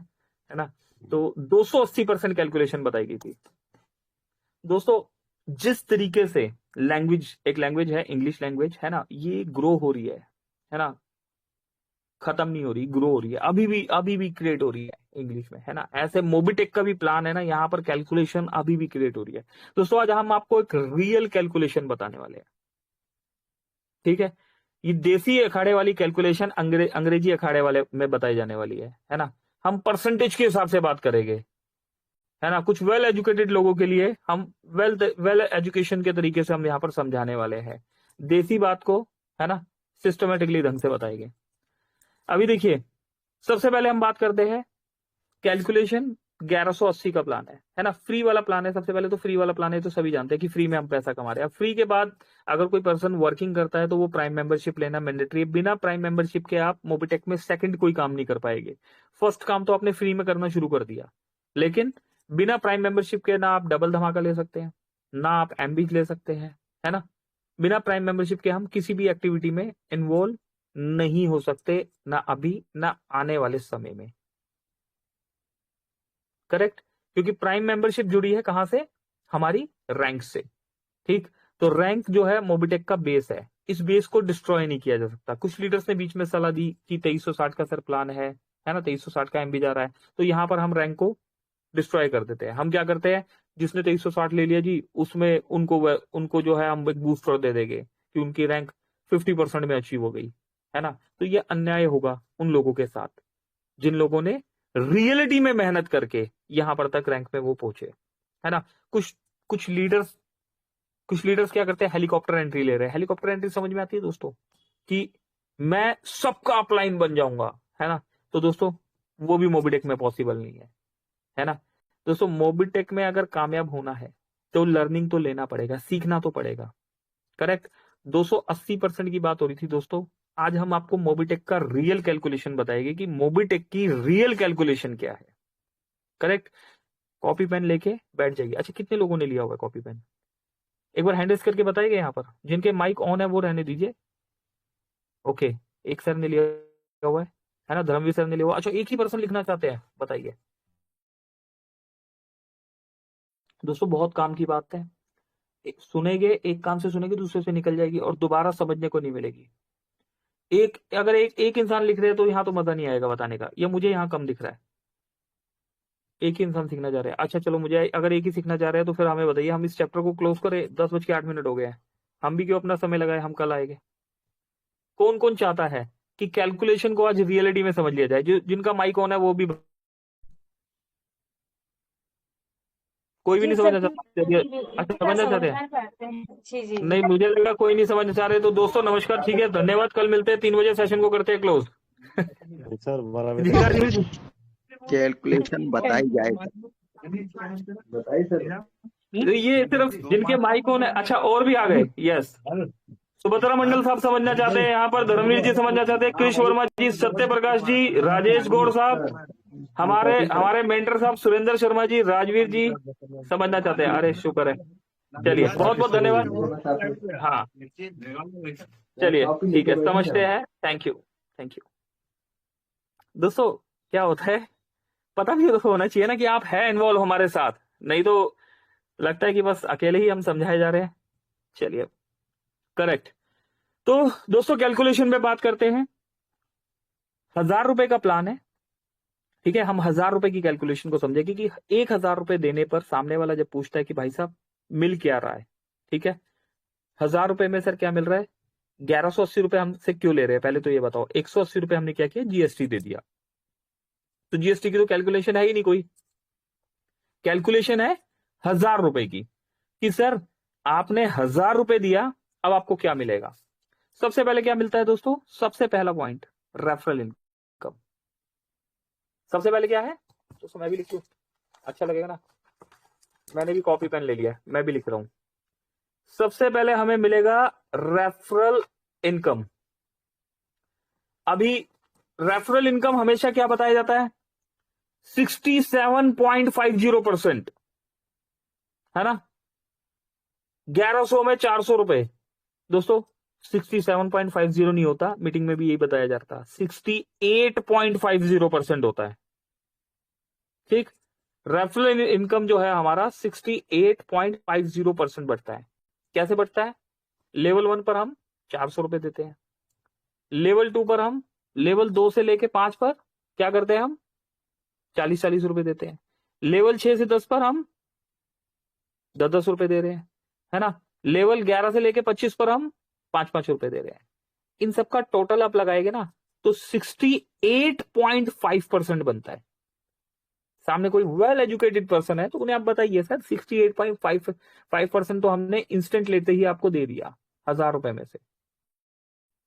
है ना। तो 280% कैलकुलेशन बताई गई थी। दोस्तों जिस तरीके से लैंग्वेज, एक लैंग्वेज है इंग्लिश लैंग्वेज, है ना, ये ग्रो हो रही है ना, खत्म नहीं हो रही, ग्रो हो रही है, अभी भी क्रिएट हो रही है इंग्लिश में, है ना। ऐसे मोबिटेक का भी प्लान है ना, यहाँ पर कैलकुलेशन अभी भी क्रिएट हो रही है। दोस्तों आज हम आपको एक रियल कैलकुलेशन बताने वाले हैं, ठीक है। ये देसी अखाड़े वाली कैलकुलेशन अंग्रेजी अखाड़े वाले में बताई जाने वाली है ना। हम परसेंटेज के हिसाब से बात करेंगे, है ना। कुछ वेल एजुकेटेड लोगों के लिए हम वेल एजुकेशन के तरीके से हम यहाँ पर समझाने वाले हैं। देसी बात को, है ना, सिस्टमेटिकली ढंग से बताएंगे। अभी देखिए, सबसे पहले हम बात करते हैं कैलकुलेशन 1180 का प्लान है ना, फ्री वाला प्लान है। सबसे पहले तो फ्री वाला प्लान है तो सभी जानते हैं कि फ्री में हम पैसा कमा रहे हैं। अब फ्री के बाद अगर कोई पर्सन वर्किंग करता है तो वो प्राइम मेंबरशिप लेना मैंडेटरी है। बिना प्राइम मेंबरशिप के आप मोबिटेक में सेकंड कोई काम नहीं कर पाएंगे। फर्स्ट काम तो आपने फ्री में करना शुरू कर दिया, लेकिन बिना प्राइम मेंबरशिप के ना आप डबल धमाका ले सकते हैं, ना आप एमबीज ले सकते हैं, है ना। बिना प्राइम मेंबरशिप के हम किसी भी एक्टिविटी में इन्वॉल्व नहीं हो सकते, ना अभी ना आने वाले समय में। करेक्ट, क्योंकि प्राइम मेंबरशिप जुड़ी है कहां से, हमारी रैंक से। ठीक, तो रैंक जो है मोबिटेक का बेस है, इस बेस को डिस्ट्रॉय नहीं किया जा सकता। कुछ लीडर्स ने बीच में सलाह दी कि 2360 का सर प्लान है ना, 2360 का एमबी जा रहा है, तो यहां पर हम रैंक को डिस्ट्रॉय कर देते हैं। हम क्या करते हैं, जिसने 2360 ले लिया जी, उसमें उनको जो है हम एक बूस्टर दे देंगे कि उनकी रैंक 50% में अचीव हो गई, है ना। तो ये अन्याय होगा उन लोगों के साथ जिन लोगों ने रियलिटी में मेहनत करके यहां पर तक रैंक में वो पहुंचे, है ना। कुछ कुछ लीडर्स क्या करते हैं, हेलीकॉप्टर एंट्री ले रहे हैं। हेलीकॉप्टर एंट्री समझ में आती है दोस्तों, कि मैं सबका अपलाइन बन जाऊंगा, है ना। तो दोस्तों वो भी मोबिटेक में पॉसिबल नहीं है ना। दोस्तों मोबिटेक में अगर कामयाब होना है तो लर्निंग तो लेना पड़ेगा, सीखना तो पड़ेगा। करेक्ट, 280% की बात हो रही थी दोस्तों। आज हम आपको मोबिटेक का रियल कैलकुलेशन बताएंगे कि मोबिटेक की रियल कैलकुलेशन क्या है। करेक्ट, कॉपी पेन लेके बैठ जाइए। अच्छा, कितने लोगों ने लिया हुआ है कॉपी पेन, एक बार हैंड रेस करके बताइए। यहाँ पर जिनके माइक ऑन है वो रहने दीजिए। ओके, एक सर ने लिया हुआ है ना, धर्मवीर सर ने लिया हुआ। अच्छा, एक ही पर्सन लिखना चाहते हैं, बताइए। दोस्तों बहुत काम की बात है, सुनेंगे, एक कान से सुनेंगे दूसरे से निकल जाएगी और दोबारा समझने को नहीं मिलेगी। अगर एक इंसान लिख रहे हैं तो यहाँ तो मजा नहीं आएगा बताने का, या मुझे यहाँ कम दिख रहा है। एक ही इंसान सीखना चाह रहे हैं, अच्छा चलो, मुझे अगर एक ही सीखना चाह रहे हैं तो फिर हमें बताइए, हम इस चैप्टर को क्लोज करें। 10:08 हो गए हैं, हम भी क्यों अपना समय लगाए, हम कल आएंगे। कौन कौन चाहता है कि कैलकुलेशन को आज रियलिटी में समझ लिया जाए, जिनका माइक ऑन है वो भी। कोई भी जी नहीं सर, समझना चाहता, अच्छा इतना समझना समझ चाहते हैं। नहीं पाते हैं। जी जी जी। नहीं, मुझे लगा कोई नहीं समझना चाह रहे। तो दोस्तों नमस्कार, ठीक है, धन्यवाद। कल मिलते हैं 3 बजे, सेशन को करते हैं क्लोज। सर 12 जी बजे तक राजवीर जी। कैलकुलेशन बताई जाए सर। बताइए सर। ये सिर्फ जिनके माइक ऑन है। अच्छा, और भी आ गए, यस। सुभद्रा मंडल साहब समझना चाहते हैं, यहाँ पर धर्मवीर जी समझना चाहते हैं, कृष वर्मा जी, सत्य प्रकाश जी, राजेश गौड़ साहब, हमारे मेंटर साहब सुरेंद्र शर्मा जी, राजवीर जी समझना चाहते हैं। अरे शुक्र है, चलिए बहुत बहुत धन्यवाद। हाँ चलिए ठीक है, समझते हैं। Thank you. दोस्तों क्या होता है, पता भी तो होना चाहिए ना कि आप है इन्वॉल्व हमारे साथ, नहीं तो लगता है कि बस अकेले ही हम समझाए जा रहे हैं। चलिए, करेक्ट। तो दोस्तों कैलकुलेशन पे बात करते हैं। 1000 रुपए का प्लान है, ठीक है। हम 1000 रुपए की कैलकुलेशन को समझेंगे कि 1000 रुपए देने पर सामने वाला जब पूछता है कि भाई साहब मिल क्या रहा है, ठीक है। 1000 रुपए में सर क्या मिल रहा है, 1180 रुपए हमसे क्यों ले रहे हैं, पहले तो ये बताओ। 180 रुपए हमने क्या किया, जीएसटी दे दिया। तो जीएसटी की तो कैलकुलेशन है ही नहीं कोई, कैलकुलेशन है 1000 रुपए की, कि सर आपने 1000 रुपए दिया, अब आपको क्या मिलेगा। सबसे पहले क्या मिलता है दोस्तों, सबसे पहला पॉइंट रेफरल इनकम। सबसे पहले क्या है दोस्तों, मैं भी लिख लूं, अच्छा लगेगा ना। मैंने भी कॉपी पेन ले लिया, मैं भी लिख रहा हूं। सबसे पहले हमें मिलेगा रेफरल इनकम। अभी रेफरल इनकम हमेशा क्या बताया जाता है, 67.50%, है ना। 1100 में 400 रुपए। दोस्तों 67.50 नहीं होता, मीटिंग में भी यही बताया जाता है, 68.50% होता है। ठीक, रेफरल इनकम जो है हमारा 68.50% बढ़ता है। कैसे बढ़ता है, लेवल 1 पर हम 400 रुपए देते हैं, लेवल 2 पर हम, लेवल 2 से लेके 5 पर क्या करते हैं हम 40-40 रुपए देते हैं, लेवल 6 से 10 पर हम 10-10 रुपए दे रहे हैं, है ना। लेवल 11 से लेके 25 पर हम 5-5 रुपए दे रहे हैं। इन सबका टोटल आप लगाएंगे ना तो 68.5% बनता है। सामने कोई वेल एजुकेटेड पर्सन है तो उन्हें आप बताइए, सर 68.5% तो हमने इंस्टेंट लेते ही आपको दे दिया 1000 रुपए में से।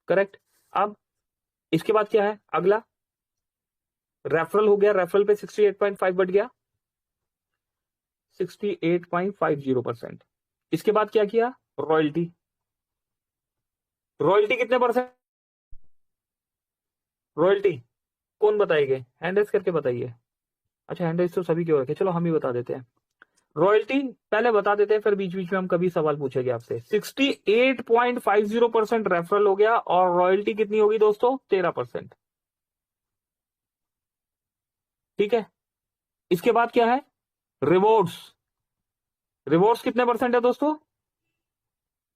करेक्ट, अब इसके बाद क्या है, अगला रेफरल हो गया, रेफरल पे 68.5 बढ़ गया। 68.50%। इसके बाद क्या किया, रॉयल्टी। रॉयल्टी कितने परसेंट, रॉयल्टी कौन बताएंगे, हैंड रेज करके बताइए। अच्छा हैंड रेज तो सभी के हो रखे, चलो हम ही बता देते हैं। रॉयल्टी पहले बता देते हैं, फिर बीच बीच में हम कभी सवाल पूछेंगे आपसे। 68.50% रेफरल हो गया, और रॉयल्टी कितनी होगी दोस्तों, 13%। ठीक है, इसके बाद क्या है, रिवॉर्ड्स। रिवॉर्ड्स कितने परसेंट है दोस्तों,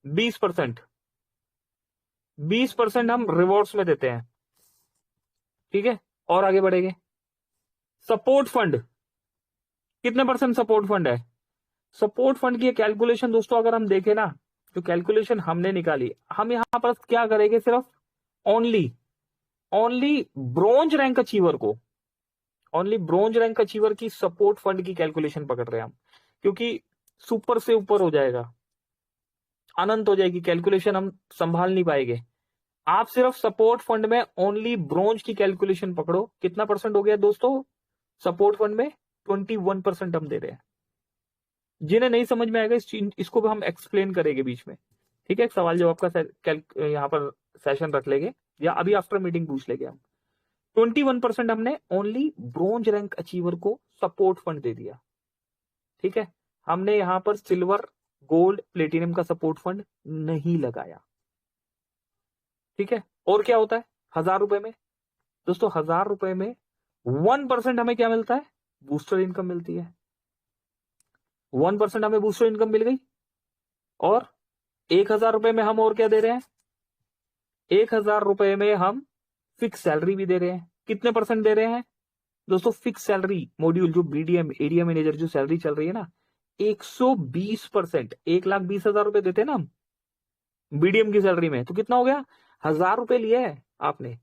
20%। 20% हम रिवॉर्ड्स में देते हैं। ठीक है, और आगे बढ़ेंगे। सपोर्ट फंड कितने परसेंट सपोर्ट फंड है। सपोर्ट फंड की कैलकुलेशन दोस्तों अगर हम देखें ना, जो कैलकुलेशन हमने निकाली, हम यहां पर क्या करेंगे, सिर्फ ओनली ब्रोंज रैंक अचीवर को, ओनली ब्रोंज रैंक अचीवर की सपोर्ट फंड की कैलकुलेशन पकड़ रहे हैं हम, क्योंकि सुपर से ऊपर हो जाएगा, अनंत हो जाएगी कैलकुलेशन, हम संभाल नहीं पाएंगे। आप सिर्फ सपोर्ट फंड में ओनली ब्रोंज की कैलकुलेशन पकड़ो। कितना परसेंट हो गया दोस्तों, सपोर्ट फंड में 21% हम दे रहे हैं। जिन्हें नहीं समझ में आएगा इसको भी हम एक्सप्लेन करेंगे बीच में। ठीक है, एक सवाल जवाब का यहाँ पर सेशन रख लेंगे, या अभी आफ्टर मीटिंग पूछ लेंगे हम। 21% हमने ओनली ब्रोंज रैंक अचीवर को सपोर्ट फंड दे दिया। ठीक है, हमने यहां पर सिल्वर गोल्ड प्लेटिनम का सपोर्ट फंड नहीं लगाया। ठीक है, और क्या होता है 1000 रुपए में दोस्तों, 1000 रुपए में 1% हमें क्या मिलता है, बूस्टर इनकम मिलती है। 1% हमें बूस्टर इनकम मिल गई, और 1000 रुपए में हम और क्या दे रहे हैं, 1000 रुपए में हम फिक्स सैलरी भी दे रहे हैं। कितने परसेंट दे रहे हैं दोस्तों, फिक्स सैलरी मॉड्यूल जो बीडीएम एरिया मैनेजर जो सैलरी चल रही है ना, 120%, 1,20,000 रुपए देते हैं ना हम बीडीएम की सैलरी में, तो कितना हो गया, 1000 रुपए लिया है आपने,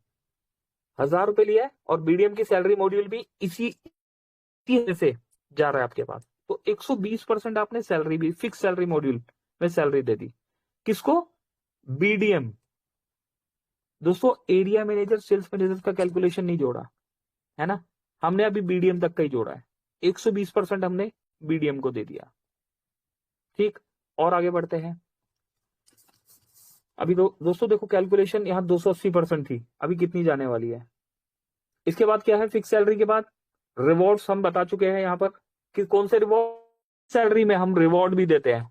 1000 रुपए लिया है, और बीडीएम की सैलरी मॉड्यूल भी इसी से जा रहा है आपके पास, तो 120% आपने सैलरी भी फिक्स सैलरी मॉड्यूल में सैलरी दे दी। किसको, बीडीएम। दोस्तों एरिया मैनेजर सेल्स मैनेजर का कैलकुलेशन नहीं जोड़ा है ना, हमने अभी बीडीएम तक का ही जोड़ा है। 120% हमने बीडीएम को दे दिया। ठीक, और आगे बढ़ते हैं। अभी दोस्तों देखो कैलकुलेशन यहां 280% थी, अभी कितनी जाने वाली है। इसके बाद क्या है, फिक्स सैलरी के बाद रिवॉर्ड्स हम बता चुके हैं यहां पर कि कौन से रिवॉर्ड, सैलरी में हम रिवॉर्ड भी देते हैं।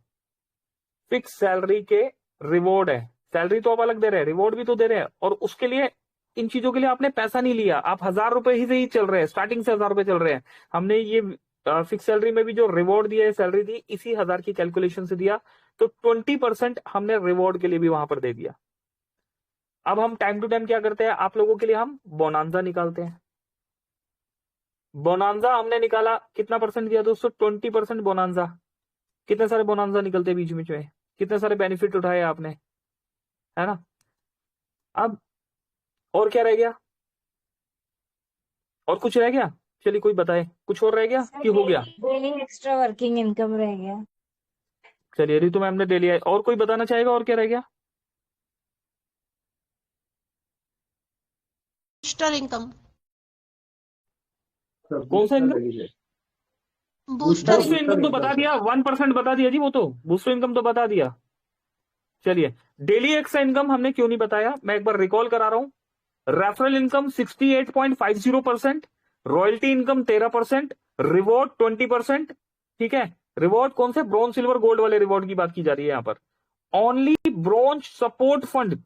फिक्स सैलरी के रिवॉर्ड है, सैलरी तो आप अलग दे रहे हैं, रिवॉर्ड भी तो दे रहे हैं, और उसके लिए इन चीजों के लिए आपने पैसा नहीं लिया, आप 1000 रुपए ही से ही चल रहे हैं, स्टार्टिंग से 1000 रुपए चल रहे हैं। हमने ये फिक्स सैलरी में भी जो रिवॉर्ड दिया है, सैलरी दी, इसी 1000 की कैलकुलेशन से दिया, तो 20% हमने रिवॉर्ड के लिए भी वहां पर दे दिया। अब हम टाइम टू टाइम क्या करते हैं, आप लोगों के लिए हम बोनांजा निकालते हैं। बोनांजा हमने निकाला, कितना परसेंट दिया दोस्तों, 20% बोनांजा। कितने सारे बोनांजा निकलते बीच बीच में, कितने सारे बेनिफिट उठाए आपने, है ना। अब और क्या रह गया, और कुछ रह गया, चलिए कोई बताए, कुछ और रह गया कि हो गया। डेली एक्स्ट्रा वर्किंग इनकम रह गया। चलिए रितु मैम ने ले लिया है, और कोई बताना चाहेगा और क्या रह गया। बूस्टर इनकम, कौन सा इनकम, बूस्टर बूस्टर इनकम तो बता दिया, 1% बता दिया जी, वो तो बूस्टर इनकम तो बता दिया। चलिए डेली एक्स्ट्रा इनकम हमने क्यों नहीं बताया, मैं एक बार रिकॉल करा रहा हूं। Referral income 68.50%, royalty income 13%, reward 20%। ठीक है, रिवॉर्ड कौन से, ब्रॉन्ज सिल्वर गोल्ड वाले रिवॉर्ड की बात की जा रही है यहां पर। Only bronze support fund,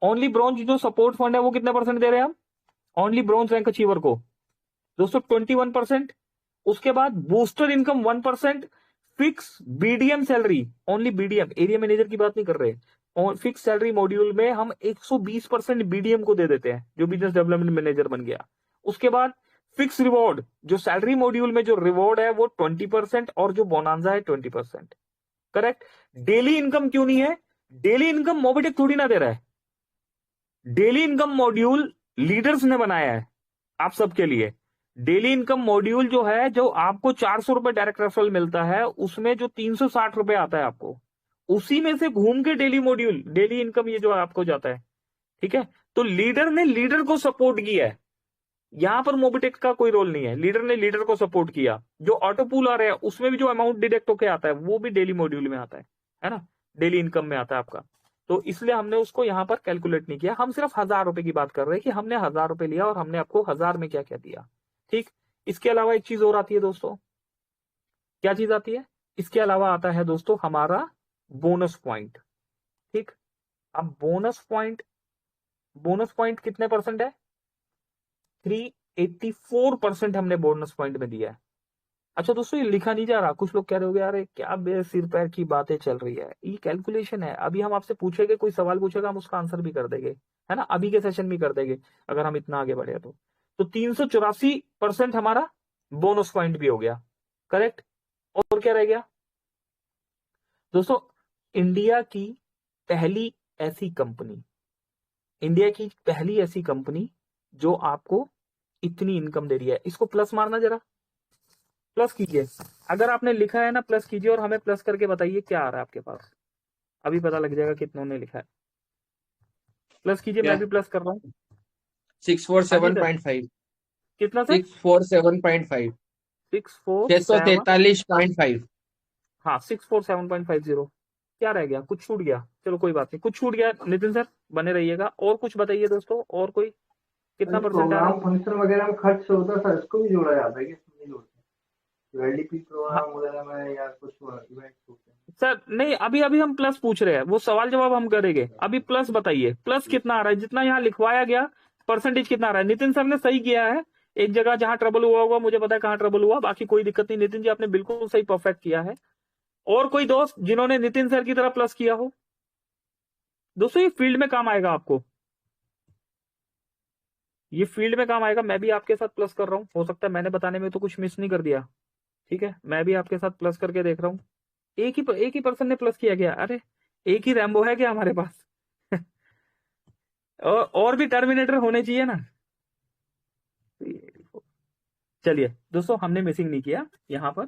only bronze जो सपोर्ट फंड है वो कितने परसेंट दे रहे हैं हम, ओनली ब्रॉन्ज रैंक अचीवर को दोस्तों 21%। उसके बाद booster income 1%, fix BDM salary, only BDM, area manager की बात नहीं कर रहे, और फिक्स सैलरी मॉड्यूल में हम 120% बीडीएम को दे देते हैं, जो बिजनेस डेवलपमेंट मैनेजर बन गया। उसके बाद फिक्स रिवॉर्ड, जो सैलरी मॉड्यूल में जो रिवॉर्ड है वो 20%, और जो बोनांजा है 20%। करेक्ट। डेली इनकम क्यों नहीं है, डेली इनकम मोबिटेक थोड़ी ना दे रहा है, डेली इनकम मॉड्यूल लीडर्स ने बनाया है आप सबके लिए। डेली इनकम मॉड्यूल जो है, जो आपको 400 रुपए डायरेक्ट रेफरल मिलता है, उसमें जो 360 रुपए आता है आपको, उसी में से घूम के डेली मॉड्यूल, डेली इनकम ये जो आपको जाता है। ठीक है, तो लीडर ने लीडर को सपोर्ट किया है, यहां पर मोबिटेक का कोई रोल नहीं है, लीडर ने लीडर को सपोर्ट किया। जो ऑटो पूल आ रहा है उसमें भी जो अमाउंट डिडक्ट होके आता है वो भी डेली मॉड्यूल में आता है ना, डेली इनकम में आता है आपका। तो इसलिए हमने उसको यहां पर कैलकुलेट नहीं किया, हम सिर्फ 1000 रुपए की बात कर रहे हैं कि हमने 1000 रुपए लिया और हमने आपको 1000 में क्या क्या दिया। ठीक, इसके अलावा एक चीज और आती है दोस्तों, क्या चीज आती है? इसके अलावा आता है दोस्तों हमारा बोनस पॉइंट। ठीक, अब बोनस पॉइंट कितने परसेंट है? 384% हमने बोनस पॉइंट में दिया है। अच्छा दोस्तों, ये लिखा नहीं जा रहा, कुछ लोग कह रहे होंगे यार क्या बे सिर पैर की बातें चल रही है, ये कैलकुलेशन है। अभी हम आपसे पूछेंगे, कोई सवाल पूछेगा, हम उसका आंसर भी कर देंगे, है ना, अभी के सेशन में कर देंगे अगर हम इतना आगे बढ़े तो 384% हमारा बोनस पॉइंट भी हो गया, करेक्ट। और क्या रह गया दोस्तों? इंडिया की पहली ऐसी कंपनी जो आपको इतनी इनकम दे रही है, इसको प्लस मारना, जरा प्लस कीजिए। अगर आपने लिखा है ना प्लस कीजिए और हमें प्लस करके बताइए क्या आ रहा है आपके पास, अभी पता लग जाएगा कितनों ने लिखा है। प्लस कीजिए, मैं भी प्लस कर रहा हूँ। 647.5 कितना सर? 647.5 647, 643.5 हाँ 647.50। क्या रह गया? कुछ छूट गया, चलो कोई बात नहीं, कुछ छूट गया। नितिन सर बने रहिएगा। और कुछ बताइए दोस्तों, और कोई कितना परसेंट आ रहा है? प्रोग्राम फंक्शन वगैरह में खर्च होता है सर, इसको भी जोड़ा जाता है कि इसमें नहीं जोड़ते? एलडीपी प्रोग्राम वगैरह में या कुछ इवेंट्स होते हैं सर नहीं, अभी हम प्लस पूछ रहे हैं, वो सवाल जवाब हम करेंगे। अभी प्लस बताइए, प्लस कितना आ रहा है? जितना यहाँ लिखवाया गया परसेंटेज कितना आ रहा है? नितिन सर ने सही किया है, एक जगह जहां ट्रबल हुआ होगा मुझे पता है कहां ट्रबल हुआ, बाकी कोई दिक्कत नहीं। नितिन जी आपने बिल्कुल सही परफेक्ट किया है। और कोई दोस्त जिन्होंने नितिन सर की तरह प्लस किया हो? दोस्तों ये फील्ड में काम आएगा आपको, ये फील्ड में काम आएगा। मैं भी आपके साथ प्लस कर रहा हूं, हो सकता है मैंने बताने में तो कुछ मिस नहीं कर दिया। ठीक है, मैं भी आपके साथ प्लस करके देख रहा हूं। एक ही पर्सन ने प्लस किया गया। अरे एक ही रैम्बो है क्या हमारे पास? और भी टर्मिनेटर होने चाहिए ना। चलिए दोस्तों, हमने मिसिंग नहीं किया यहां पर,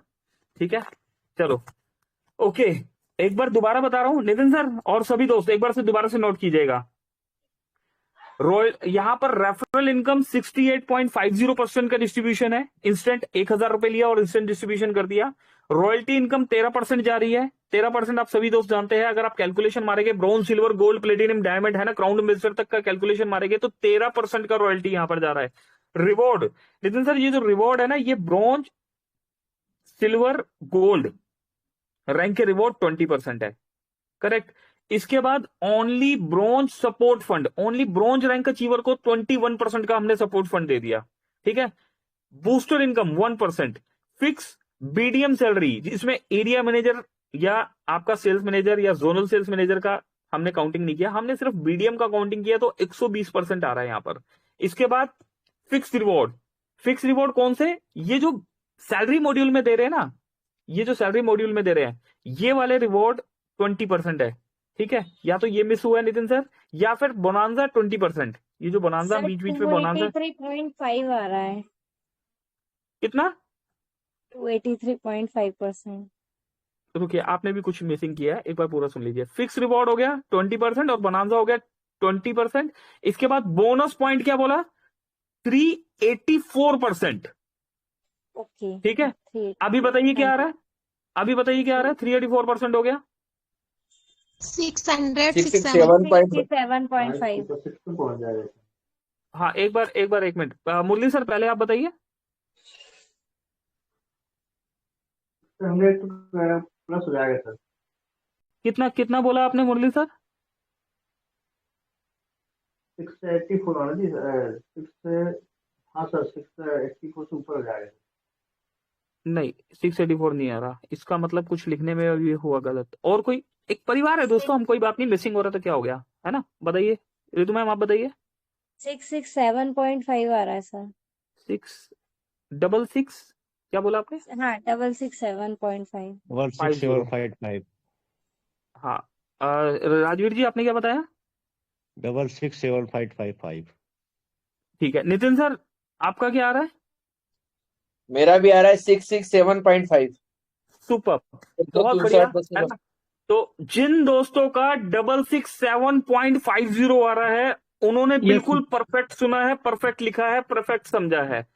ठीक है। चलो ओके, एक बार दोबारा बता रहा हूं नितिन सर और सभी दोस्त, एक बार से दोबारा से नोट कीजिएगा। यहां पर रेफरल इनकम 68.50% का डिस्ट्रीब्यूशन है। इंस्टेंट 1000 रुपए लिया और इंस्टेंट डिस्ट्रीब्यूशन कर दिया। रॉयल्टी इनकम 13% जा रही है। 13% आप सभी दोस्त जानते हैं, अगर आप कैलकुलेशन मारेंगे bronze, silver, gold, platinum, diamond, है ना, क्राउन एम्बेसडर तक का कैलकुलेशन मारेंगे तो 13% का रॉयल्टी यहां पर जा रहा है। रिवॉर्ड नितिन सर, ये जो रिवॉर्ड है ना, ये ब्रॉन्ज, सिल्वर, गोल्ड रैंक के रिवॉर्ड 20% है, करेक्ट। इसके बाद only bronze support fund, only bronze rank achiever को 21% का हमने सपोर्ट फंड दे दिया, ठीक है। Booster income 1%, fix BDM salary, जिसमें एरिया मैनेजर या आपका सेल्स मैनेजर या जोनल सेल्स मैनेजर का हमने काउंटिंग नहीं किया, हमने सिर्फ बीडीएम का काउंटिंग किया तो 120% आ रहा है यहां पर। इसके बाद फिक्स रिवॉर्ड, फिक्स रिवॉर्ड कौन से? ये जो सैलरी मॉड्यूल में दे रहे हैं ना, ये जो सैलरी मॉड्यूल में दे रहे हैं, ये वाले रिवॉर्ड 20% है, ठीक है। या तो ये मिस हुआ है नितिन सर, या फिर बोनांजा 20%, ये जो बोनांजा सर बीच बीच में बोनांजा 283.5 आ रहा है। कितना? 283.5%। रुकिए, आपने भी कुछ मिसिंग किया है, एक बार पूरा सुन लीजिए। फिक्स रिवॉर्ड हो गया 20% और बोनांजा हो गया 20%। इसके बाद बोनस पॉइंट क्या बोला? 384%, ओके ठीक है। अभी बताइए क्या आ रहा है, अभी बताइए क्या आ रहा है? 384% हो गया, 667.5 67.5। तो 6 पे पहुंच जाएगा। हाँ एक मिनट, मुरली सर पहले आप बताइए। 100 प्लस हो जाएगा सर। कितना कितना बोला आपने मुरली सर? 684 होना जी, 6 हाँ सर 684 से ऊपर हो जाएगा। नहीं 684 नहीं आ रहा, इसका मतलब कुछ लिखने में अभी हुआ गलत। और कोई? एक परिवार है दोस्तों हम, कोई बात नहीं, मिसिंग हो रहा था, क्या हो गया, है ना, बताइए रितु मैम, आप बताइए। 667.5 आ रहा है सर। 666 क्या बोला आपने? हाँ 667.5। 16755 हाँ राजवीर जी आपने क्या बताया? 667555। ठीक है, नितिन सर आपका क्या आ रहा है? मेरा भी आ रहा है 667.5 सुपर, तो बहुत बढ़िया, 260% है ना। तो जिन दोस्तों का 667.50 आ रहा है उन्होंने बिल्कुल परफेक्ट सुना है, परफेक्ट लिखा है, परफेक्ट समझा है।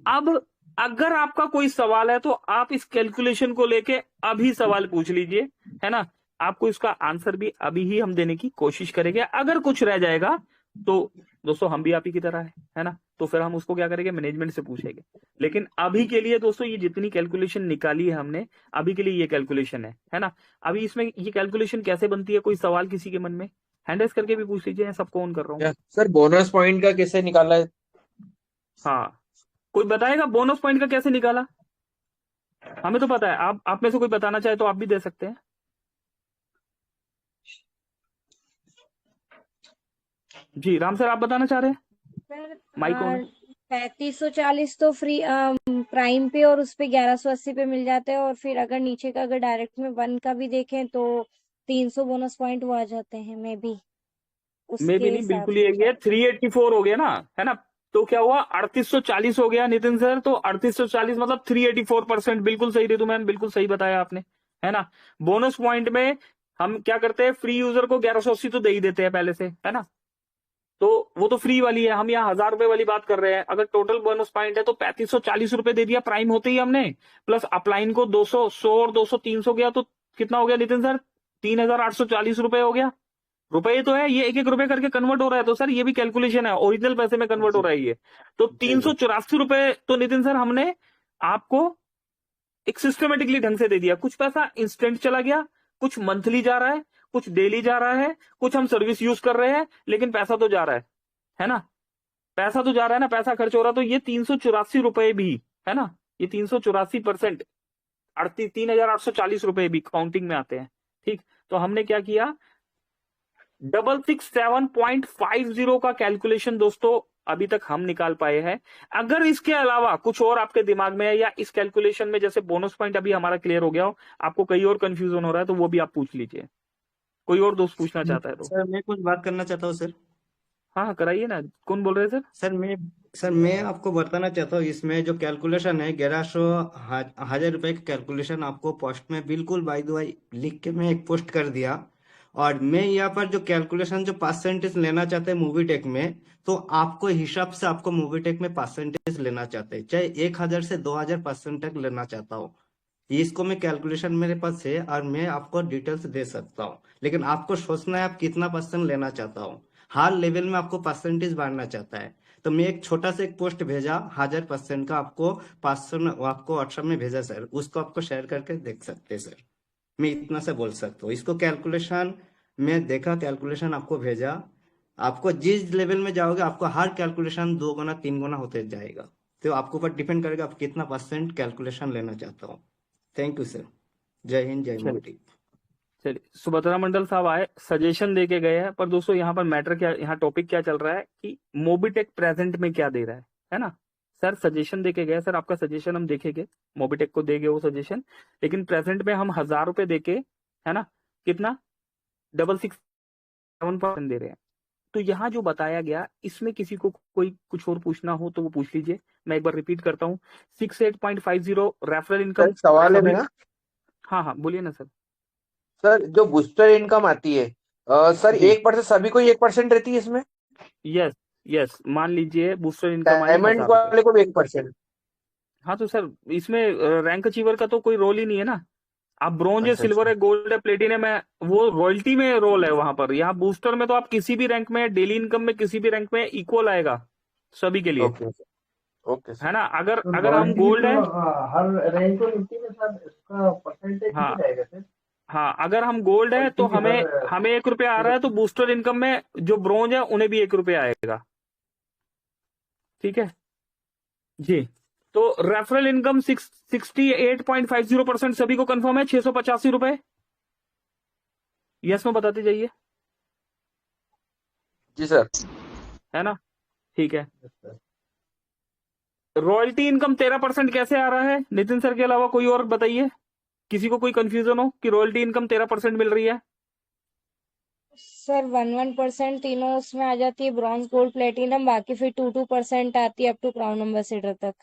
अब अगर आपका कोई सवाल है तो आप इस कैलकुलेशन को लेके अभी सवाल पूछ लीजिए, है ना। आपको इसका आंसर भी अभी ही हम देने की कोशिश करेंगे। अगर कुछ रह जाएगा तो दोस्तों हम भी आप ही की तरह है ना, तो फिर हम उसको क्या करेंगे, मैनेजमेंट से पूछेंगे। लेकिन अभी के लिए दोस्तों ये जितनी कैलकुलेशन निकाली है हमने, अभी के लिए ये कैलकुलेशन है ना। अभी इसमें ये कैलकुलेशन कैसे बनती है, कोई सवाल किसी के मन में, हैंड रेज करके भी पूछ लीजिए, सबको ऑन कर रहा हूँ। सर बोनस पॉइंट का कैसे निकाला है? हाँ, कोई बताएगा बोनस पॉइंट का कैसे निकाला? हमें तो पता है, आप में से कोई बताना चाहे तो आप भी दे सकते हैं। जी राम सर, आप बताना चाह रहे हैं? Sir mic on. 3540 तो फ्री प्राइम पे और उस पे 1180 पे मिल जाते हैं, और फिर अगर नीचे का अगर डायरेक्ट में 1 का भी देखें तो 300 बोनस पॉइंट वो आ जाते हैं, मे भी में भी उसके नहीं, हिसाब बिल्कुल ही से। 384 हो गया ना, है ना। तो क्या हुआ, 3840 हो गया नितिन सर। तो 3840 मतलब 384%। बिल्कुल सही रितुमैन, बिल्कुल सही बताया आपने, है ना। बोनस पॉइंट में हम क्या करते हैं, फ्री यूजर को 1180 तो दे ही देते हैं पहले से, है ना। तो वो तो फ्री वाली है, हम यहाँ 1000 रुपए वाली बात कर रहे हैं। अगर टोटल बोनस पॉइंट है तो 3540 रुपए दे दिया प्राइम होते ही हमने, प्लस अपलाइन को 200, 100 और 200 300 गया, तो कितना हो गया नितिन सर, 3840 रुपए हो गया। रुपए तो है, ये एक एक रुपए करके कन्वर्ट हो रहा है, तो सर ये भी कैलकुलेशन है, ओरिजिनल पैसे में कन्वर्ट हो रहा है ये। तो 384 रुपए तो नितिन सर हमने आपको एक सिस्टमेटिकली ढंग से दे दिया। कुछ पैसा इंस्टेंट चला गया, कुछ मंथली जा रहा है, कुछ डेली जा रहा है, कुछ हम सर्विस यूज कर रहे हैं, लेकिन पैसा तो जा रहा है ना। पैसा तो जा रहा है ना, पैसा खर्च हो रहा है। तो ये 384 रुपए भी, है ना, ये 384%, 3840 रुपए भी काउंटिंग में आते हैं। ठीक, तो हमने क्या किया, 667.50 का कैलकुलेशन दोस्तों अभी तक हम निकाल पाए हैं। अगर इसके अलावा कुछ और आपके दिमाग में है, या इस कैलकुलेशन में जैसे बोनस पॉइंट अभी हमारा क्लियर हो गया हो, आपको कहीं और कंफ्यूजन हो रहा है, तो वो भी आप पूछ लीजिए। कोई और दोस्त पूछना चाहता है तो। सर मैं कुछ बात करना चाहता हूँ सर। हाँ कराइए ना, कौन बोल रहे हैं सर? सर मैं आपको बताना चाहता हूँ, इसमें जो कैलकुलेशन है 1100 हजार रुपए का कैलकुलेशन आपको पोस्ट में बिल्कुल बाय द वे लिख के मैं एक पोस्ट कर दिया। और मैं यहाँ पर जो कैलकुलेशन जो परसेंटेज लेना चाहते हैं मूवी टेक में, तो आपको हिसाब से आपको मूवी टेक में परसेंटेज लेना चाहते हैं, चाहे 1000 से 2000% तक लेना चाहता हूँ। इसको मैं कैलकुलेशन मेरे पास है और मैं आपको डिटेल्स दे सकता हूँ, लेकिन आपको सोचना है आप कितना परसेंट लेना चाहता हूँ। हर लेवल में आपको परसेंटेज बढ़ना चाहता है, तो मैं एक छोटा सा एक पोस्ट भेजा 1000% का, आपको 500 आपको व्हाट्सएप में भेजा सर, उसको आपको शेयर करके देख सकते हैं सर। मैं इतना से बोल सकता हूँ। इसको कैलकुलेशन मैं देखा, कैलकुलेशन आपको भेजा, आपको जिस लेवल में जाओगे आपको हर कैलकुलेशन 2 गुना 3 गुना होते जाएगा। तो आपके ऊपर डिपेंड करेगा आप कितना परसेंट कैलकुलेशन लेना चाहता हो। Thank you sir. जय हिंद, जय मोदी। चलिए, सुभद्रा मंडल साहब आए, सजेशन दे के गए हैं। पर दोस्तों यहाँ पर मैटर क्या, यहाँ टॉपिक क्या चल रहा है कि मोबिटेक प्रेजेंट में क्या दे रहा है ना। सर सजेशन दे के गए, सर आपका सजेशन हम देखेंगे, मोबिटेक को देंगे वो सजेशन, लेकिन प्रेजेंट में हम 1000 रुपए देके, है ना, कितना 667% दे रहे हैं। तो यहाँ जो बताया गया, इसमें किसी को कोई कुछ और पूछना हो तो वो पूछ लीजिए। मैं एक बार रिपीट करता हूँ, 68.50 रेफरल इनकम। सवाल है मेरा। हाँ हाँ बोलिए ना सर। सर जो बूस्टर इनकम आती है, सर जी। 1% सभी को 1% रहती है इसमें? यस यस, मान लीजिए बूस्टर इनकम आई डायमंड 1000 रुपए। वाले को भी 1%? हाँ तो सर इसमें रैंक अचीवर का तो कोई रोल ही नहीं है ना। आप ब्रॉन्ज है, अच्छा, सिल्वर अच्छा। है, गोल्ड है, प्लेटिनम है, वो रॉयल्टी में रोल है वहां पर। यहाँ बूस्टर में तो आप किसी भी रैंक में, डेली इनकम में किसी भी रैंक में इक्वल आएगा सभी के लिए, ओके ओके है ना। अगर तो अगर हम रॉयल्टी गोल्ड तो है, हर रैंक को मिलती है सर, इसका परसेंटेज हाँ कितना रहेगा सर? हाँ, अगर हम गोल्ड है तो रॉयल्टी हमें हर हमें 1 रुपया आ रहा है, तो बूस्टर इनकम में जो ब्रॉन्ज है उन्हें भी 1 रुपया आएगा। ठीक है जी। तो रेफरल इनकम 68.50% सभी को कंफर्म है, 685 रुपए। यस में बताते जाइए, जी सर। है ना। ठीक है, रॉयल्टी इनकम 13% कैसे आ रहा है नितिन सर के अलावा कोई और बताइए, किसी को कोई कंफ्यूजन हो कि रॉयल्टी इनकम 13% मिल रही है? सर 1% तीनों उसमें आ जाती है, ब्रॉन्ज गोल्ड प्लेटिनम, बाकी फिर 2% आती है अप टू क्राउन एम्बेसडर तक।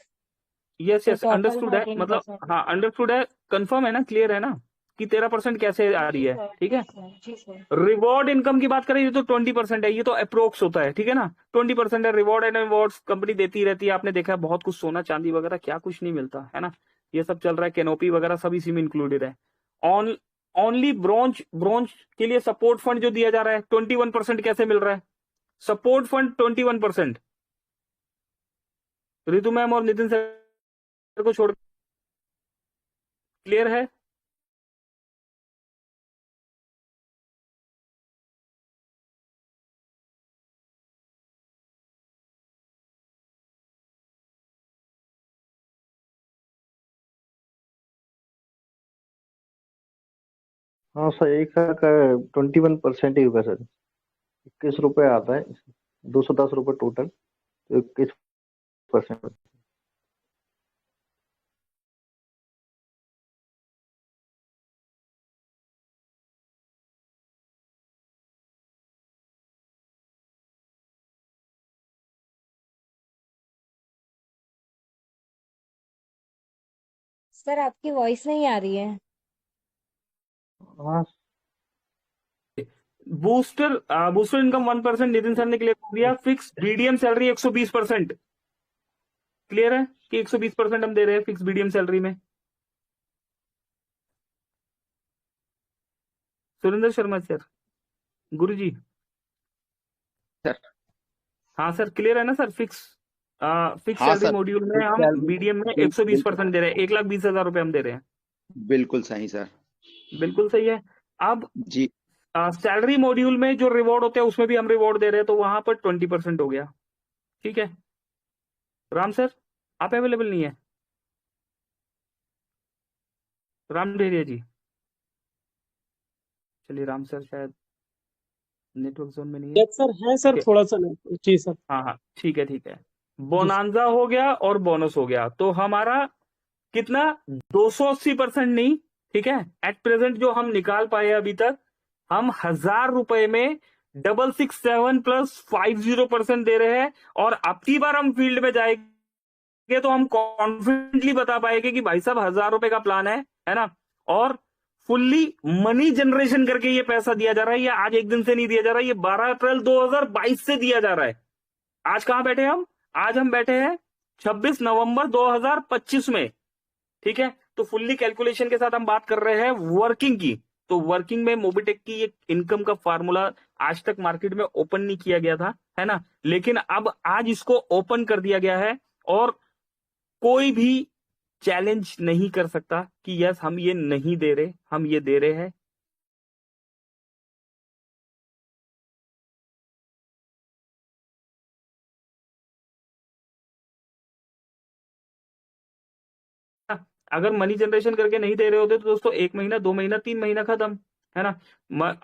यस तो यस, टोटल अंडरस्टूड है, मतलब 13%। हाँ अंडरस्टूड है, कंफर्म है ना, क्लियर है ना, कि 13% कैसे आ रही है, ठीक है। जी सर। रिवॉर्ड इनकम की बात करें, ये तो 20% है, ये तो अप्रोक्स होता है, ठीक है ना। 20% है। रिवॉर्ड एंड अवार्ड्स कंपनी देती रहती है, आपने देखा है बहुत कुछ, सोना चांदी वगैरह क्या कुछ नहीं मिलता है ना, ये सब चल रहा है, कैनोपी वगैरह सब इसी में इंक्लूडेड है। ऑन ओनली ब्रॉन्ज ब्रॉन्ज के लिए सपोर्ट फंड जो दिया जा रहा है 21% कैसे मिल रहा है, सपोर्ट फंड 21%। रितु मैम और नितिन सर को छोड़, क्लियर है। हाँ सर, एक साल का 21% ही होगा सर। 21 रुपए आता है, 210 रुपए टोटल, तो 21%। सर आपकी वॉइस नहीं आ रही है। हाँ booster booster income 1%, Nitin sir ने क्लियर कर दिया। फिक्स बीडीएम सैलरी 120%, क्लियर है कि 120% हम दे रहे हैं फिक्स बीडीएम सैलरी में। सुरेंद्र शर्मा सर, गुरु जी। सर। हाँ सर, क्लियर है ना सर। फिक्स फिक्स हाँ सैलरी सर, मॉड्यूल में हम सैलरी बीडीएम में बिल्कुल 120% दे रहे हैं, 1,20,000 रुपए हम दे रहे हैं। बिल्कुल सही सर। बिल्कुल सही है। अब जी सैलरी मॉड्यूल में जो रिवॉर्ड होते हैं उसमें भी हम रिवॉर्ड दे रहे हैं, तो वहां पर 20% हो गया, ठीक है। राम सर, आप अवेलेबल नहीं है, राम डेरिया जी। चलिए, राम सर शायद नेटवर्क जोन में नहीं है। यस सर, है सर, ठीक है। थोड़ा सा जी सर। हाँ हाँ, ठीक है ठीक है। जी सर। बोनांजा हो गया और बोनस हो गया, तो हमारा कितना, 280% नहीं, ठीक है। एट प्रेजेंट जो हम निकाल पाए अभी तक, हम 1,000 रुपए में 667 प्लस 50% दे रहे हैं। और अब की बार हम फील्ड में जाएंगे तो हम कॉन्फिडेंटली बता पाएंगे कि भाई साहब 1,000 रुपए का प्लान है ना। और फुल्ली मनी जनरेशन करके ये पैसा दिया जा रहा है, ये आज एक दिन से नहीं दिया जा रहा है, ये 12 अप्रैल 2022 से दिया जा रहा है। आज कहां बैठे हम, आज हम बैठे हैं 26 नवंबर 2025 में, ठीक है। तो फुल्ली कैलकुलेशन के साथ हम बात कर रहे हैं वर्किंग की। तो वर्किंग में मोबिटेक की एक इनकम का फार्मूला आज तक मार्केट में ओपन नहीं किया गया था, है ना। लेकिन अब आज इसको ओपन कर दिया गया है, और कोई भी चैलेंज नहीं कर सकता कि यस हम ये नहीं दे रहे, हम ये दे रहे हैं। अगर मनी जनरेशन करके नहीं दे रहे होते तो दोस्तों 1 महीना 2 महीना 3 महीना खत्म, है ना।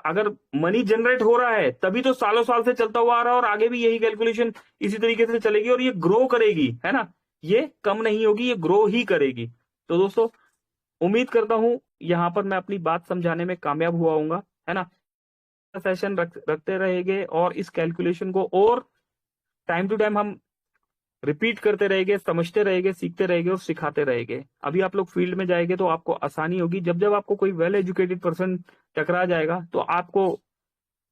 अगर मनी जनरेट हो रहा है तभी तो सालों साल से चलता हुआ आ रहा है, और आगे भी यही कैलकुलेशन इसी तरीके से चलेगी, और ये ग्रो करेगी, है ना। ये कम नहीं होगी, ये ग्रो ही करेगी। तो दोस्तों, उम्मीद करता हूं यहां पर मैं अपनी बात समझाने में कामयाब हुआ हूंगा, है ना। सेशन रखते रहेंगे, और इस कैलकुलेशन को और टाइम टू टाइम हम रिपीट करते रहेंगे, समझते रहेंगे, सीखते रहेंगे और सिखाते रहेंगे। अभी आप लोग फील्ड में जाएंगे तो आपको आसानी होगी। जब जब आपको कोई वेल एजुकेटेड पर्सन टकरा जाएगा तो आपको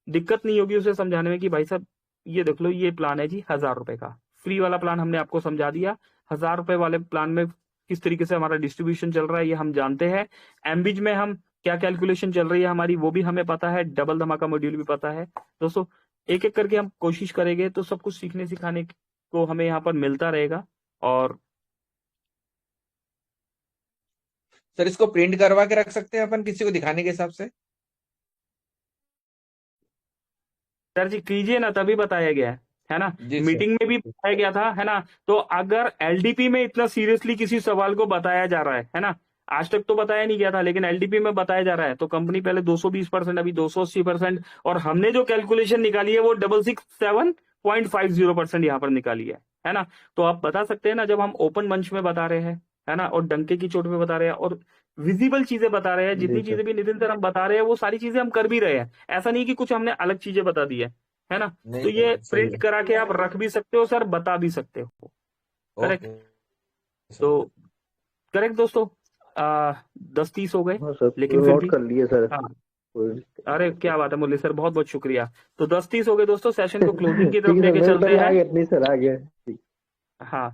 दिक्कत नहीं होगी उसे समझाने में कि भाई साहब ये देख लो, ये प्लान है जी 1,000 रुपए का, फ्री वाला प्लान हमने आपको समझा दिया। 1,000 रुपए वाले प्लान में किस तरीके से हमारा डिस्ट्रीब्यूशन चल रहा है ये हम जानते हैं। एमबीज में हम क्या कैलकुलेशन चल रही है हमारी वो भी हमें पता है, डबल धमाका मॉड्यूल भी पता है। दोस्तों, एक एक करके हम कोशिश करेंगे तो सब कुछ सीखने सिखाने को हमें यहाँ पर मिलता रहेगा। और सर, इसको प्रिंट करवा के रख सकते हैं अपन किसी को दिखाने के हिसाब से? सर जी कीजिए ना, तभी बताया गया है ना। जी सर। मीटिंग में भी बताया गया था, है ना। तो अगर एलडीपी में इतना सीरियसली किसी सवाल को बताया जा रहा है ना, आज तक तो बताया नहीं गया था लेकिन एलडीपी में बताया जा रहा है, तो कंपनी पहले 220%, अभी 280%, और हमने जो कैलकुलेशन निकाली है वो 667.50% यहाँ पर निकाली है ना। तो आप बता सकते हैं ना, जब हम ओपन मंच में बता रहे हैं, है ना, और डंके की चोट पे बता रहे हैं, और विजिबल चीजें बता रहे हैं, जितनी जी सर। चीजें भी नितिन सर हम बता रहे हैं वो सारी चीजें हम कर भी रहे हैं। ऐसा नहीं कि कुछ हमने अलग चीजें बता दी है ना। नहीं तो ये नहीं, सही प्रिंट है। करा के आप रख भी सकते हो सर, बता भी सकते हो, करेक्ट। ओके तो सर। करेक्ट दोस्तों, 10-30 हो गए, हाँ सर, लेकिन फिर नोट भी कर लिए सर। हाँ, कोई अरे क्या बात है मुरली सर, बहुत बहुत शुक्रिया। तो 10-30 हो गए दोस्तों, सेशन को क्लोजिंग की तरफ ठीक है सर, लेके मेरे चलते तरफ आ हैं। गया, नहीं सर आ गया। ठीक। हाँ,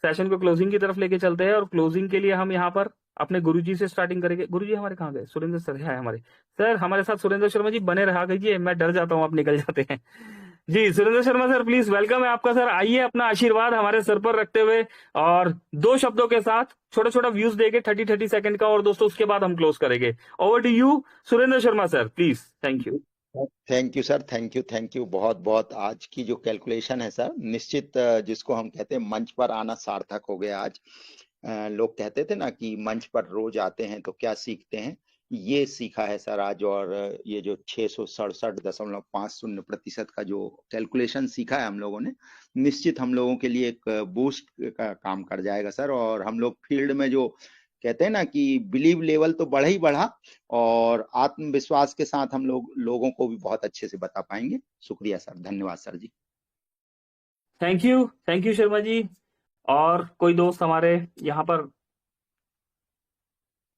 सेशन को क्लोजिंग की तरफ लेके चलते हैं, और क्लोजिंग के लिए हम यहाँ पर अपने गुरुजी से स्टार्टिंग करेंगे। गुरुजी हमारे कहाँ गए? सुरेंद्र सर है हमारे। सर हमारे साथ सुरेंद्र शर्मा जी बने रहा कीजिए, मैं डर जाता हूँ आप निकल जाते हैं। जी Surendra Sharma sir, please welcome है आपका सर। आइए अपना आशीर्वाद हमारे सर पर रखते हुए, और 2 शब्दों के साथ छोटा छोटा व्यूज देके 30 सेकंड का, और दोस्तों उसके बाद हम क्लोज करेंगे। Over to you Surendra Sharma sir, please. Thank you. Thank you sir, thank you बहुत बहुत। आज की जो कैलकुलेशन है सर, निश्चित जिसको हम कहते हैं मंच पर आना सार्थक हो गया आज। लोग कहते थे ना कि मंच पर रोज आते हैं तो क्या सीखते हैं, ये सीखा है सर आज। और ये जो 667.50% का जो कैलकुलेशन सीखा है हम लोगों ने, निश्चित हम लोगों के लिए एक बूस्ट का काम कर जाएगा सर। और हम लोग फील्ड में जो कहते हैं ना कि बिलीव लेवल तो बढ़ा ही बढ़ा, और आत्मविश्वास के साथ हम लोगों को भी बहुत अच्छे से बता पाएंगे। शुक्रिया सर, धन्यवाद sir ji. Thank you Sharma ji. और कोई दोस्त हमारे यहाँ पर,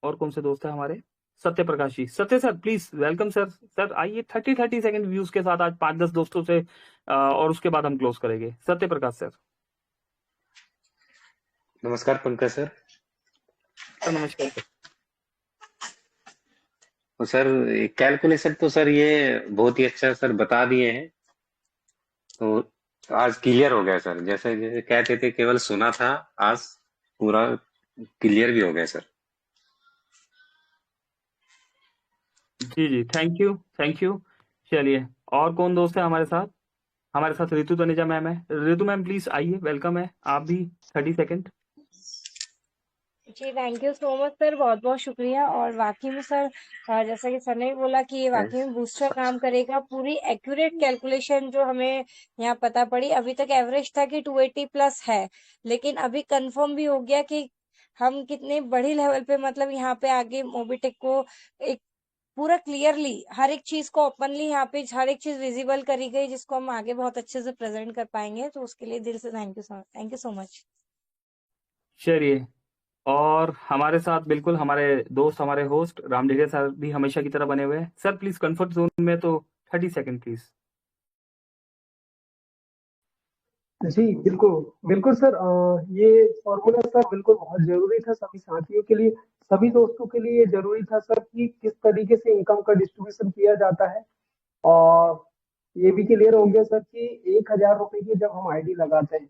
और कौन से दोस्त है हमारे? सत्य प्रकाश जी, सत्य sir please welcome sir. Sir आइए 30 सेकंड व्यूज के साथ आज 5-10 दोस्तों से, और उसके बाद हम क्लोज करेंगे। सत्य प्रकाश सर। नमस्कार पंकज सर। सर नमस्कार सर। तो सर कैलकुलेशन तो सर ये बहुत ही अच्छा सर बता दिए हैं, तो आज क्लियर हो गया सर। जैसे जैसे कहते थे केवल सुना था, आज पूरा क्लियर भी हो गया सर। Ji thank you. चलिए, और कौन दोस्त है हमारे साथ? हमारे साथ ऋतु तनेजा मैम है। ऋतु मैम प्लीज आइए, वेलकम है आप भी। 30 सेकंड। जी thank you so much sir, बहुत बहुत शुक्रिया। और वाकई में सर, जैसा कि सर ने भी बोला कि ये वाकई में बूस्टर काम करेगा। पूरी एक्यूरेट कैलकुलेशन जो हमें यहाँ पता पड़ी, अभी तक एवरेज था कि 280 प्लस है, लेकिन अभी कंफर्म भी हो गया कि हम कितने बड़ी लेवल पे, मतलब यहाँ पे आगे मोबिटेक को एक पूरा क्लियरली हर एक चीज को ओपनली यहाँ पे हर एक चीज विजिबल करी गई, जिसको हम आगे बहुत अच्छे से प्रेजेंट कर पाएंगे। तो उसके लिए दिल से थैंक यू सो मच। चलिए, और हमारे साथ बिल्कुल हमारे दोस्त, हमारे होस्ट राम ढेरे सर भी हमेशा की तरह बने हुए हैं। सर प्लीज कंफर्ट जोन में, तो 30 सेकंड प्लीज। जी बिल्कुल बिल्कुल सर, ये फॉर्मूला सर बिल्कुल बहुत जरूरी था सभी साथियों के लिए, सभी दोस्तों के लिए ये जरूरी था सर कि किस तरीके से इनकम का डिस्ट्रीब्यूशन किया जाता है। और ये भी क्लियर हो गया सर कि 1,000 रुपए की जब हम आईडी लगाते हैं,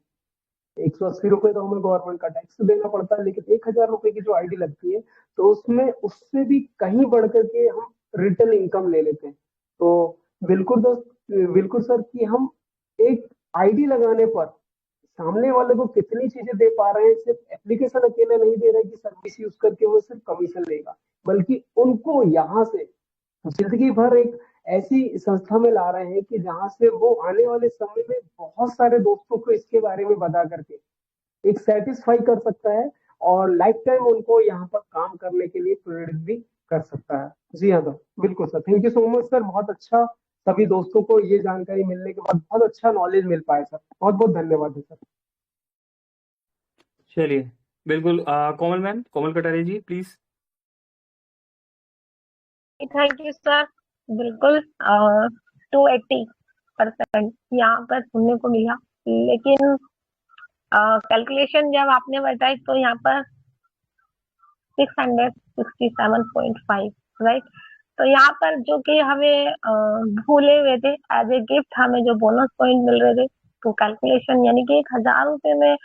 180 रुपए तो हमें गवर्नमेंट का टैक्स देना पड़ता है, लेकिन 1,000 रुपए की जो आईडी लगती है तो उसमें उससे भी कहीं बढ़ करके हम रिटर्न इनकम ले लेते हैं। तो बिल्कुल दोस्त, बिल्कुल सर कि हम एक आईडी लगाने पर सामने वाले को कितनी चीजें दे पा रहे हैं, सिर्फ एप्लीकेशन अकेले नहीं दे रहे कि सर्विस यूज करके वो सिर्फ कमीशन लेगा, बल्कि उनको यहाँ से जिंदगी भर एक ऐसी संस्था में ला रहे हैं कि जहां से वो आने वाले समय में बहुत सारे दोस्तों को इसके बारे में बता करके एक सेटिस्फाई कर सकता है, और लाइफ टाइम उनको यहाँ पर काम करने के लिए प्रेरित भी कर सकता है। जी हाँ सर, बिल्कुल sir, thank you so much sir. बहुत अच्छा, सभी दोस्तों को ये जानकारी मिलने के बाद बहुत अच्छा नॉलेज मिल पाया सर, बहुत बहुत धन्यवाद है सर। चलिए, बिल्कुल Komal ma'am, Komal Katare ji please. Thank you sir. बिल्कुल 280% यहाँ पर सुनने को मिला, लेकिन कैलकुलेशन जब आपने बताई तो यहाँ पर 667.5, राइट। तो यहाँ पर जो कि हमें भूले हुए थे, एज ए गिफ्ट हमें जो बोनस पॉइंट मिल रहे थे, तो कैलकुलेशन यानी कि 1,000 रुपए में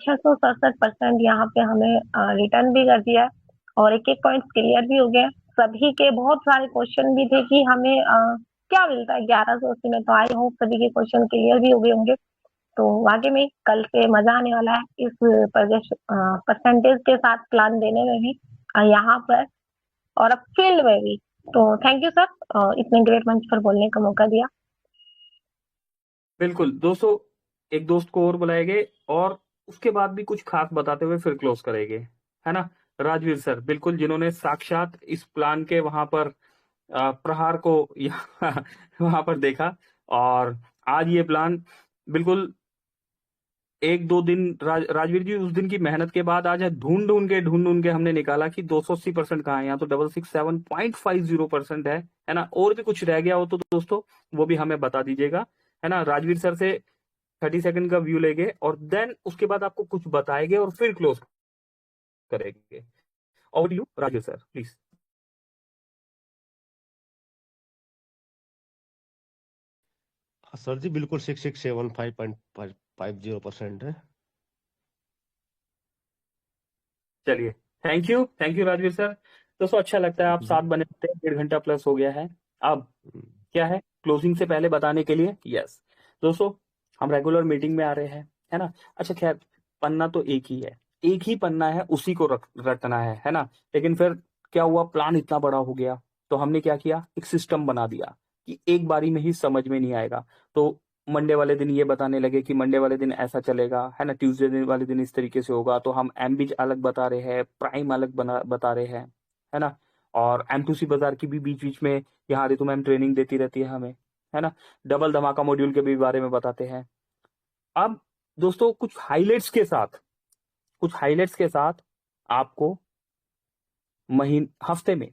667% यहाँ पे हमें रिटर्न भी कर दिया है, और एक एक पॉइंट क्लियर भी हो गए। सभी के बहुत सारे क्वेश्चन भी थे कि हमें क्या मिलता है 1180 में, तो आई होप सभी के क्वेश्चन क्लियर भी हो गए होंगे। तो वाकई में कल से मजा आने वाला है इस परसेंटेज के साथ प्लान देने में भी, यहाँ पर और अब फील्ड में भी। तो थैंक यू सर, इतने ग्रेट मंच पर बोलने का मौका दिया। बिल्कुल दोस्तों, एक दोस्त को और बुलाएंगे, और उसके बाद भी कुछ खास बताते हुए फिर क्लोज करेंगे, है ना। राजवीर सर बिल्कुल, जिन्होंने साक्षात इस प्लान के वहां पर प्रहार को वहां पर देखा, और आज ये प्लान बिल्कुल एक दो दिन राजवीर जी उस दिन की मेहनत के बाद आज ढूंढ ढूंढ के हमने निकाला कि 280% कहाँ है। यहाँ तो 667.50% है ना। और भी कुछ रह गया हो तो दोस्तों वो भी हमें बता दीजिएगा, है ना। राजवीर सर से 30 सेकंड का व्यू लेंगे और देन उसके बाद आपको कुछ बताएंगे और फिर क्लोज करेंगे। Over to you Rajveer sir please. Sir जी बिल्कुल 6675.50% है। चलिए थैंक यू राजवीर सर। दोस्तों अच्छा लगता है आप साथ बने होते हैं, 1.5 घंटा प्लस हो गया है। अब क्या है क्लोजिंग से पहले बताने के लिए, यस दोस्तों हम रेगुलर मीटिंग में आ रहे हैं, है ना। अच्छा खैर पन्ना तो एक ही है, एक ही पन्ना है, उसी को रटना है ना। लेकिन फिर क्या हुआ, प्लान इतना बड़ा हो गया तो हमने क्या किया, एक सिस्टम बना दिया कि एक बारी में ही समझ में नहीं आएगा। तो मंडे वाले दिन ये बताने लगे कि मंडे वाले दिन ऐसा चलेगा, है ना। ट्यूसडे वाले दिन इस तरीके से होगा। तो हम एमबीज अलग बता रहे हैं, प्राइम अलग बता रहे हैं, है ना। और M2C बाजार की भी बीच बीच में यहाँ रितु मैम ट्रेनिंग देती रहती है हमें, है ना। डबल धमाका मॉड्यूल के भी बारे में बताते हैं। अब दोस्तों कुछ हाइलाइट्स के साथ आपको हफ्ते में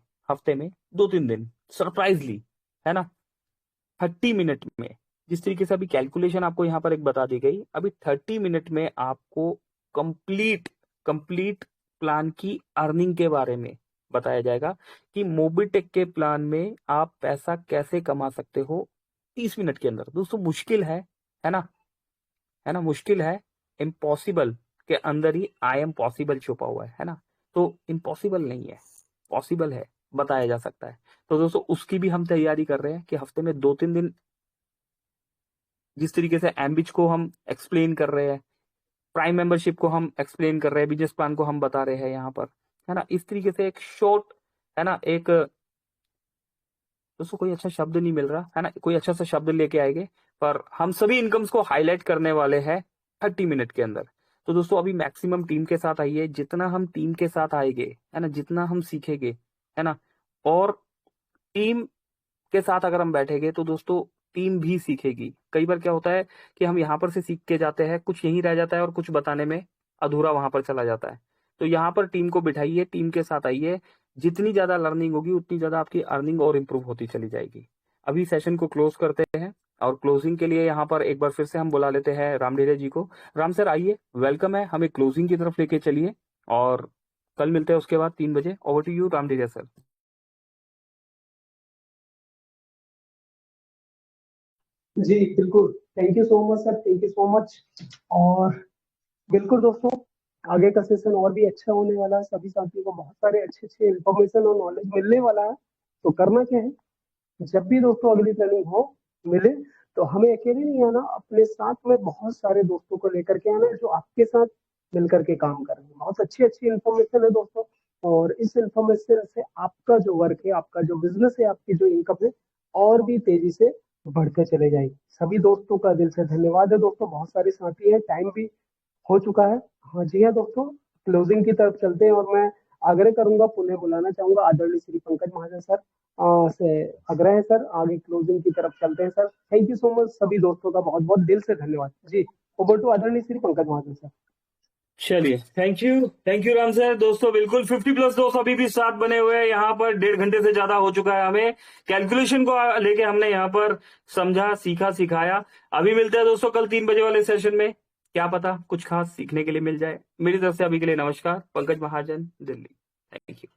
2-3 दिन सरप्राइजली, है ना, 30 मिनट में जिस तरीके से अभी कैलकुलेशन आपको यहाँ पर एक बता दी गई, अभी 30 मिनट में आपको कंप्लीट प्लान की अर्निंग के बारे में बताया जाएगा कि मोबिटेक के प्लान में आप पैसा कैसे कमा सकते हो 30 मिनट के अंदर। दोस्तों मुश्किल है ना, मुश्किल है। इम्पॉसिबल के अंदर ही आई एम पॉसिबल छुपा हुआ है ना। तो इम्पॉसिबल नहीं है, पॉसिबल है, बताया जा सकता है। तो दोस्तों उसकी भी हम तैयारी कर रहे हैं कि हफ्ते में 2-3 दिन जिस तरीके से एम्बिच को हम एक्सप्लेन कर रहे हैं, प्राइम मेंबरशिप को हम एक्सप्लेन कर रहे हैं, बिजनेस प्लान को हम बता रहे हैं यहाँ पर, है ना। इस तरीके से एक शॉर्ट, है ना, एक दोस्तों कोई अच्छा शब्द नहीं मिल रहा है ना, कोई अच्छा सा शब्द लेके आएंगे, पर हम सभी इनकम्स को हाईलाइट करने वाले हैं 30 मिनट के अंदर। तो दोस्तों अभी मैक्सिमम टीम के साथ आइए, जितना हम टीम के साथ आएंगे, है ना, जितना हम सीखेंगे, है ना, और टीम के साथ अगर हम बैठेंगे तो दोस्तों टीम भी सीखेगी। कई बार क्या होता है कि हम यहाँ पर से सीख के जाते हैं, कुछ यहीं रह जाता है और कुछ बताने में अधूरा वहां पर चला जाता है। तो यहाँ पर टीम को बिठाइए, टीम के साथ आइए, जितनी ज्यादा लर्निंग होगी उतनी ज्यादा आपकी अर्निंग और इम्प्रूव होती चली जाएगी। अभी सेशन को क्लोज करते हैं और क्लोजिंग के लिए यहाँ पर एक बार फिर से हम बुला लेते हैं रामडेरे जी को। राम सर आइए, वेलकम है, हमें क्लोजिंग की तरफ लेके चलिए और कल मिलते हैं उसके बाद 3 बजे। Over to you Ramdere sir. जी बिल्कुल, thank you so much sir, thank you so much. और बिल्कुल दोस्तों आगे का सेशन और भी अच्छा होने वाला है, सभी साथियों को बहुत सारे अच्छे इन्फॉर्मेशन और नॉलेज मिलने वाला है। तो करना क्या है, जब भी दोस्तों अगली ट्रेनिंग हो मिले तो हमें अकेले नहीं आना, अपने साथ में बहुत सारे दोस्तों को लेकर के आना जो आपके साथ मिलकर के काम कर रहे हैं। बहुत अच्छी इन्फॉर्मेशन है दोस्तों, और इस इन्फॉर्मेशन से आपका जो वर्क है, आपका जो बिजनेस है, आपकी जो इनकम है और भी तेजी से बढ़ते चले जाएगी। सभी दोस्तों का दिल से धन्यवाद है दोस्तों, बहुत सारे साथी हैं, टाइम भी हो चुका है। हाँ जी हाँ दोस्तों, क्लोजिंग की तरफ चलते हैं और मैं आग्रह करूंगा, पुनः बुलाना चाहूंगा आदरणीय श्री पंकज महाजन सर से आग्रह है सर, आगे क्लोजिंग की तरफ चलते हैं sir. Thank you so much, सभी दोस्तों का बहुत बहुत दिल से धन्यवाद जी। ओवर टू आदरणीय श्री पंकज महाजन सर। चलिए थैंक यू राम सर। दोस्तों बिल्कुल 50+ दोस्त अभी भी साथ बने हुए हैं यहाँ पर, 1.5 घंटे से ज्यादा हो चुका है। हमें कैलकुलेशन को लेके हमने यहाँ पर समझा, सीखा, सिखाया। अभी मिलते हैं दोस्तों कल 3 बजे वाले सेशन में, क्या पता कुछ खास सीखने के लिए मिल जाए। मेरी तरफ से अभी के लिए नमस्कार, पंकज महाजन, दिल्ली। Thank you.